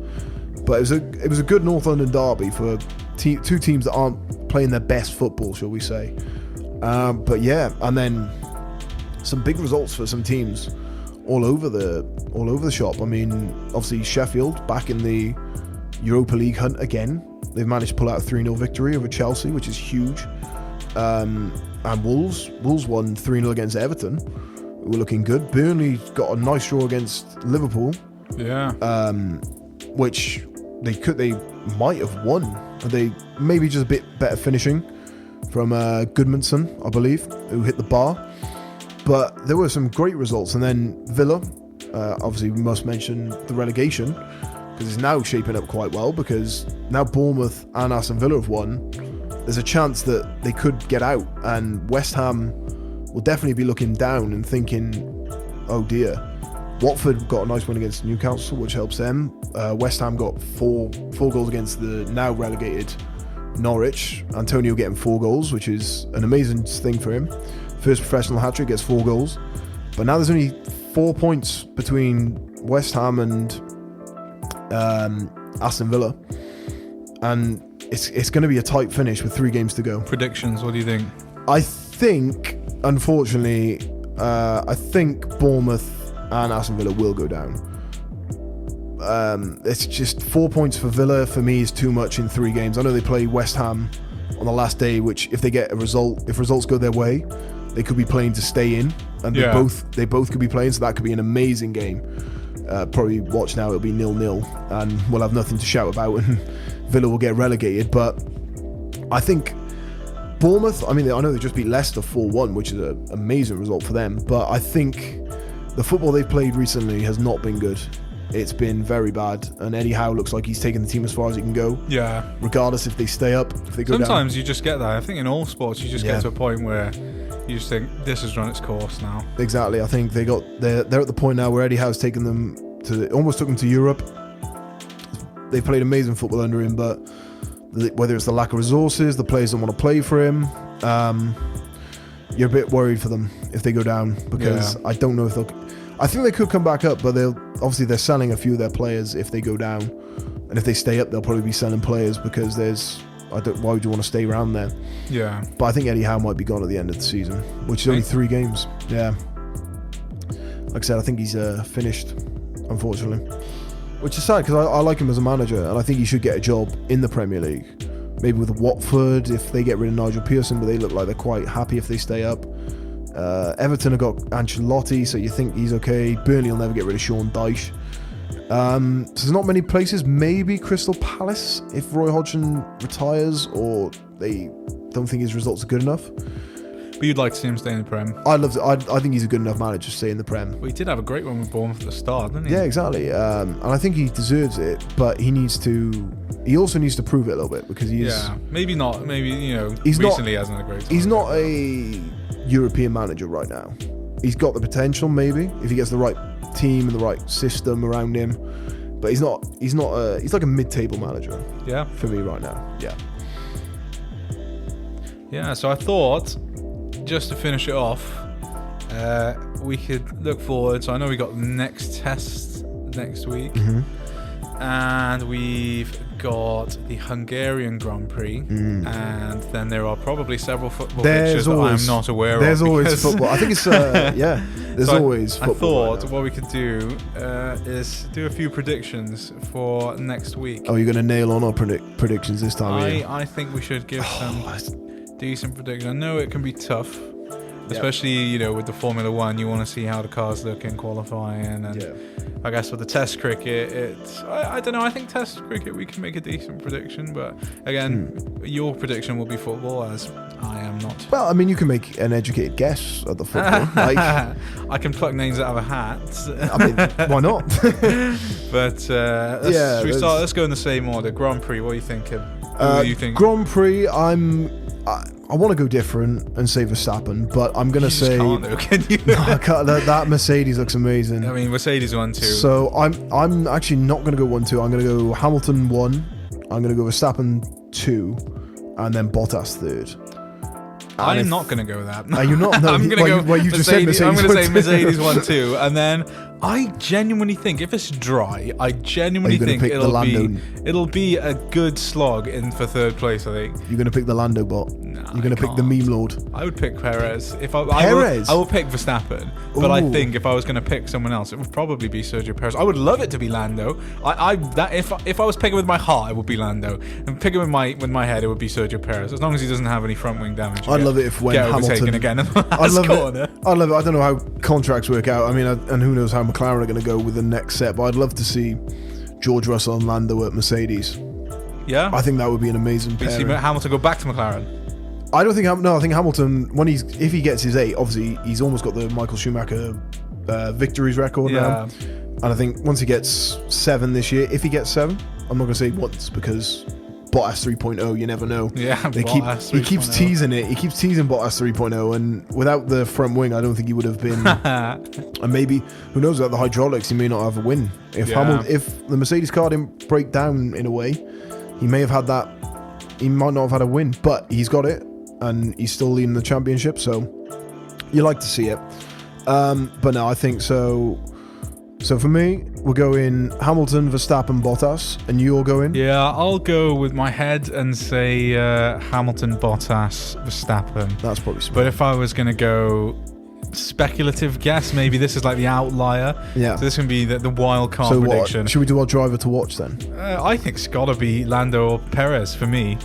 But it was a good North London derby for two teams that aren't playing their best football, shall we say. But yeah, and then some big results for some teams all over the shop. I mean, obviously Sheffield back in the Europa League hunt again. They've managed to pull out a 3-0 victory over Chelsea, which is huge. And Wolves won 3-0 against Everton. We're looking good. Burnley got a nice draw against Liverpool. Yeah. Which they might have won. They maybe just a bit better finishing from Goodmanson, I believe, who hit the bar. But there were some great results. And then Villa, obviously we must mention the relegation, because it's now shaping up quite well, because now Bournemouth and Aston Villa have won. There's a chance that they could get out, and West Ham will definitely be looking down and thinking, oh dear. Watford got a nice win against Newcastle, which helps them. West Ham got four goals against the now relegated Norwich. Antonio getting 4 goals, which is an amazing thing for him. First professional hat-trick, gets 4 goals. But now there's only 4 points between West Ham and Aston Villa. And it's going to be a tight finish with 3 games to go. Predictions, what do you think? I think, unfortunately, Bournemouth and Aston Villa will go down. It's just 4 points for Villa, for me, is too much in 3 games. I know they play West Ham on the last day, which if they get a result, if results go their way, they could be playing to stay in, and they both could be playing, so that could be an amazing game. Probably watch now, it'll be 0-0, and we'll have nothing to shout about, and Villa will get relegated. But I think Bournemouth, I mean, I know they just beat Leicester 4-1, which is an amazing result for them, but I think the football they've played recently has not been good. It's been very bad, and Eddie Howe looks like he's taken the team as far as he can go. Yeah. Regardless if they stay up, if they go down. Sometimes you just get that. I think in all sports you just get to a point where you just think this has run its course now. Exactly. I think they're at the point now where Eddie Howe's taken them almost took them to Europe. They played amazing football under him, but whether it's the lack of resources, the players don't want to play for him, you're a bit worried for them if they go down, because I don't know if they'll. I think they could come back up, but they're selling a few of their players if they go down, and if they stay up, they'll probably be selling players, because why would you want to stay around there? Yeah. But I think Eddie Howe might be gone at the end of the season, which is only 3 games. Yeah. Like I said, I think he's finished, unfortunately, which is sad, because I like him as a manager, and I think he should get a job in the Premier League, maybe with Watford if they get rid of Nigel Pearson, but they look like they're quite happy if they stay up. Everton have got Ancelotti, so you think he's okay. Burnley will never get rid of Sean Dyche. So there's not many places. Maybe Crystal Palace if Roy Hodgson retires, or they don't think his results are good enough. But you'd like to see him stay in the Prem? I think he's a good enough manager to stay in the Prem. Well, he did have a great one with Bournemouth at the start, didn't he? Yeah, exactly. And I think he deserves it, but he also needs to prove it a little bit, because maybe not. Maybe, he hasn't had a great time. He's not a European manager right now. He's got the potential, maybe, if he gets the right team and the right system around him, but he's like a mid-table manager. Yeah. For me right now. Yeah. Yeah, so I thought, just to finish it off, we could look forward. So I know we got the next test next week, and we've got the Hungarian Grand Prix, and then there are probably several football fixtures that I'm not aware of. There's always football. I think it's there's always football. I thought what we could do is do a few predictions for next week. Oh, you're going to nail on our predictions this time? I think we should give some decent predictions. I know it can be tough, especially with the Formula 1. You want to see how the cars look in qualifying, and I guess with the Test cricket, I don't know. I think Test cricket we can make a decent prediction, but again, your prediction will be football, as I am not. Well, I mean, you can make an educated guess at the football. I can pluck names out of a hat. I mean, why not? But let's go in the same order. Grand Prix, what are you thinking? Who do you think? Grand Prix, I want to go different and say Verstappen, but I'm going to say... Can't though, can you? No, I can't. That Mercedes looks amazing. I mean, Mercedes 1-2. So I'm actually not going to go 1-2. I'm going to go Hamilton 1. I'm going to go Verstappen 2, and then Bottas 3rd. I'm not going to go with that. Are you not? No, I'm going to go. Well, you just said Mercedes. I'm going to say Mercedes 1-2, and then I genuinely think if it's dry, it'll be a good slog in for third place. I think you're going to pick the Lando bot. No, you're going to pick the meme lord. I would pick Perez. I will pick Verstappen, but I think if I was going to pick someone else, it would probably be Sergio Perez. I would love it to be Lando. If I was picking with my heart, it would be Lando, and picking with my head, it would be Sergio Perez. As long as he doesn't have any front wing damage. I'd love it if when Hamilton again. I'd love it. I don't know how contracts work out. I mean, and who knows how McLaren are going to go with the next set, but I'd love to see George Russell and Lando at Mercedes. Yeah, I think that would be an amazing pairing. See Hamilton go back to McLaren. I don't think. I think Hamilton, if he gets his 8, obviously he's almost got the Michael Schumacher victories record now. And I think once he gets 7 this year, if he gets 7, I'm not going to say once because Bottas 3.0, you never know. Yeah, he keeps teasing it. He keeps teasing Bottas 3.0, and without the front wing, I don't think he would have been. And maybe, who knows, about the hydraulics, he may not have a win. If the Mercedes car didn't break down in a way, he may have had that. He might not have had a win, but he's got it, and he's still leading the championship. So you like to see it. But no, I think so. So for me, we're going Hamilton, Verstappen, Bottas, and you're going? Yeah, I'll go with my head and say Hamilton, Bottas, Verstappen. That's probably smart. But if I was going to go speculative guess, maybe this is like the outlier. Yeah. So this can be the wild card prediction. Should we do our driver to watch then? I think it's got to be Lando or Perez for me.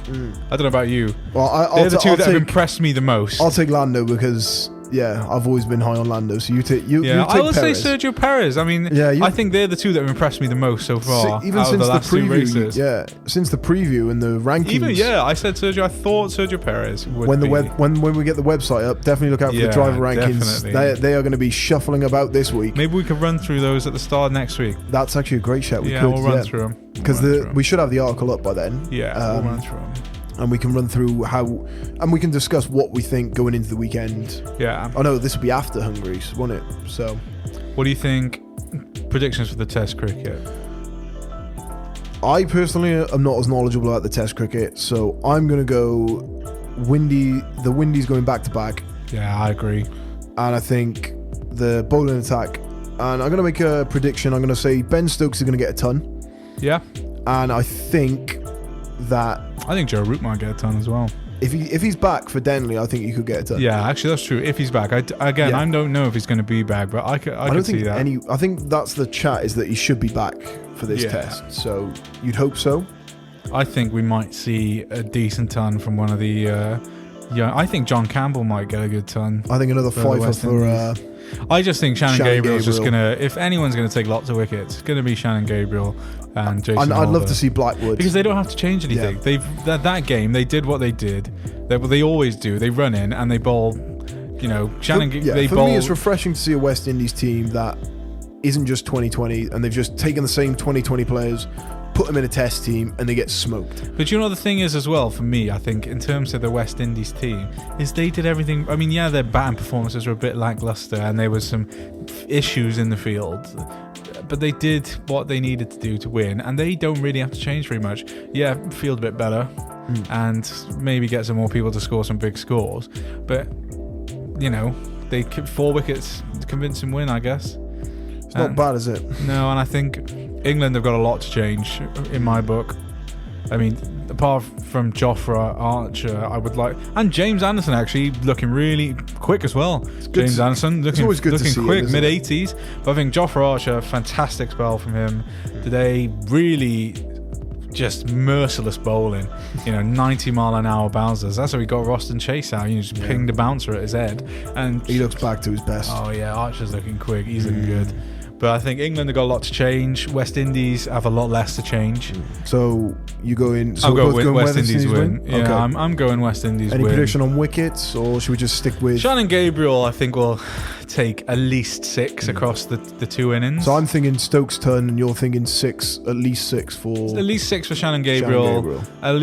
I don't know about you. Well, they're the two that have impressed me the most. I'll take Lando because... Yeah, I've always been high on Lando, so you take I will Perez. say Sergio Perez. I mean, I think they're the two that have impressed me the most so far. Even out since of the last preview, 2 races. since the preview and the rankings. I said Sergio. I thought Sergio Perez would when we get the website up, definitely look out for the driver rankings. They are going to be shuffling about this week. Maybe we could run through those at the start of next week. That's actually a great shout. We'll run through them because we should have the article up by then. Yeah, we'll run through them. And we can run through and we can discuss what we think going into the weekend. Yeah. Oh no, this will be after Hungary, won't it? So, what do you think? Predictions for the Test cricket? I personally am not as knowledgeable about the Test cricket, so I'm going to go windy. The windy's going back to back. Yeah, I agree. And I think the bowling attack. And I'm going to make a prediction. I'm going to say Ben Stokes is going to get a ton. Yeah. And I think Joe Root might get a ton as well. If he's back for Denley, I think he could get a ton. Yeah, actually that's true. If he's back, I don't know if he's going to be back, but I could see that. I think that's the chat, is that he should be back for this test. So you'd hope so. I think we might see a decent ton from one of the. I think John Campbell might get a good ton. I think another 5 for. I just think Shannon Gabriel's just gonna. If anyone's gonna take lots of wickets, it's gonna be Shannon Gabriel and Jason. I'd love to see Blackwood because they don't have to change anything. Yeah. That game they did what they did. They always do. They run in and they bowl. Shannon. For me, it's refreshing to see a West Indies team that isn't just 2020 and they've just taken the same 2020 players, put them in a test team, and they get smoked. But the thing is as well, for me, I think in terms of the West Indies team, is they did everything. I mean, their batting performances were a bit lackluster and there was some issues in the field, but they did what they needed to do to win, and they don't really have to change very much. Field a bit better and maybe get some more people to score some big scores, but they 4 wickets, convincing win, I guess. It's not bad, is it? No, and I think England have got a lot to change in my book. I mean, apart from Jofra Archer, I would like, and James Anderson actually looking really quick as well. James Anderson looking quick, mid-80s. But I think Jofra Archer, fantastic spell from him today. Really, just merciless bowling. 90-mile-an-hour bouncers. That's how he got Roston Chase out. Just pinged a bouncer at his head, and he looks back to his best. Oh yeah, Archer's looking quick. He's looking good. But I think England have got a lot to change. West Indies have a lot less to change. So you go in. So I'll go West Indies win. Yeah, okay. I'm going West Indies win. Any prediction on wickets, or should we just stick with Shannon Gabriel? I think will take at least 6 across the 2 innings. So I'm thinking Stokes' turn, and you're thinking 6, at least 6 for. At least 6 for Shannon Gabriel. At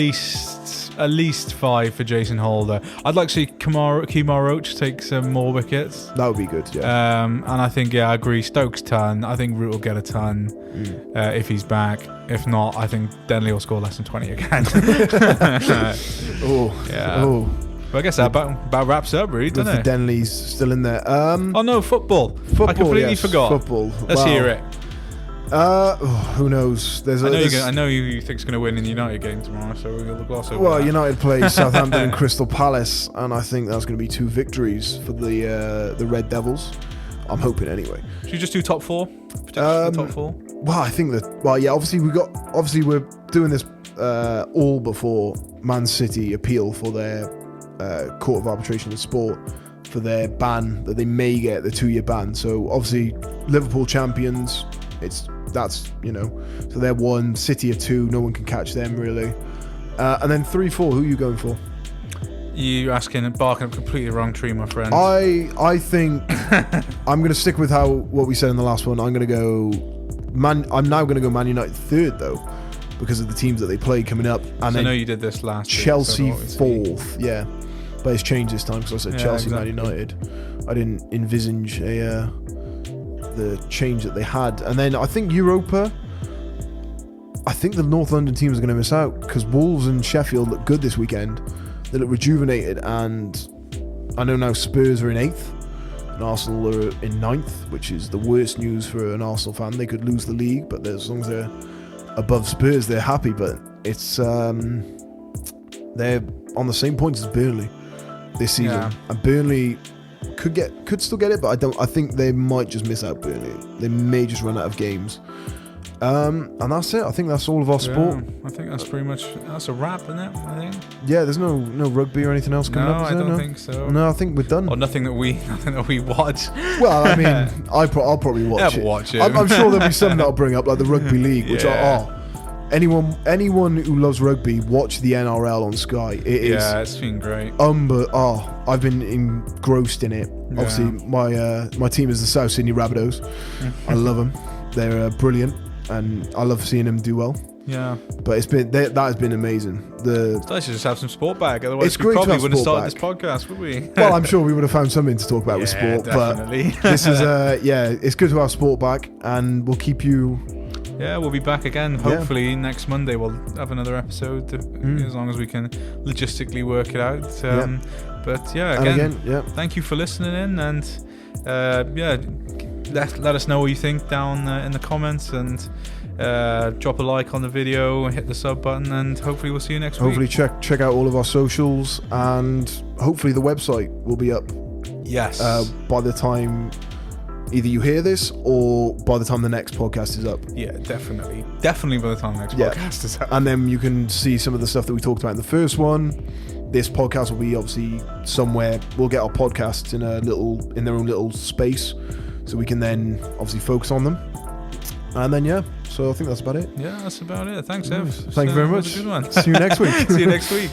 least 5 for Jason Holder. I'd like to see Kemar Roach take some more wickets. That would be good, yeah. And I think, I agree, Stokes' ton. I think Root will get a ton if he's back. If not, I think Denley will score less than 20 again. Well, I guess that about wraps up, really, doesn't it? Denley's still in there. Oh no, football! I completely forgot. Football. Let's hear it. Who knows? I know you think it's going to win in the United game tomorrow, so we'll gloss over that. United play Southampton and Crystal Palace, and I think that's going to be 2 victories for the Red Devils. I'm hoping anyway. Should you just do top 4? Top 4? Well, I think that. Well, yeah. Obviously, we're doing this all before Man City appeal for their Court of Arbitration of Sport for their ban that they may get, the 2-year ban. So obviously, Liverpool champions. So they're 1, City are 2, no one can catch them really. And then 3-4, who are you going for? You barking up completely the wrong tree, my friend. I think I'm going to stick with what we said in the last one. I'm now going to go Man United 3rd though, because of the teams that they play coming up. And I know you did this last Chelsea year, so 4th, yeah. But it's changed this time because I said Chelsea, exactly. Man United. I didn't envisage the change that they had. And then I think Europa, I think the North London teams are going to miss out because Wolves and Sheffield look good this weekend. They look rejuvenated, and I know now Spurs are in 8th and Arsenal are in 9th, which is the worst news for an Arsenal fan. They could lose the league, but as long as they're above Spurs, they're happy. But it's they're on the same points as Burnley this season, and Burnley could still get it, but I think they might just miss out Burnley. They may just run out of games. And that's it. I think that's all of our sport. I think that's pretty much a wrap, isn't it? I think. Yeah, there's no rugby or anything else coming up. No, I don't think so. No, I think we're done. Or nothing that we watch. Well, I mean, I'll probably watch it. I'm sure there'll be some that'll bring up, like the rugby league, which anyone who loves rugby, watch the NRL on Sky. It's been great. I've been engrossed in it. Yeah. Obviously, my team is the South Sydney Rabbitohs. I love them. They're brilliant, and I love seeing them do well. Yeah, but that has been amazing. Let's just have some sport back. Otherwise, we probably wouldn't start this podcast, would we? Well, I'm sure we would have found something to talk about with sport. Definitely. But this is it's good to have sport back, and we'll keep you. Yeah, we'll be back again. Hopefully next Monday we'll have another episode, as long as we can logistically work it out. But again, thank you for listening in, and let us know what you think down in the comments, and drop a like on the video, hit the sub button, and hopefully we'll see you next week. Hopefully check out all of our socials, and hopefully the website will be up. Yes. By the time either you hear this or by the time the next podcast is up. Yeah, definitely by the time the next podcast is up. And then you can see some of the stuff that we talked about in the first one. This podcast will be obviously somewhere. We'll get our podcasts in their own little space, so we can then obviously focus on them. And then so I think that's about it. Yeah, that's about it. Thanks, Ev. Thank you very much. That was a good one. See you next week. See you next week.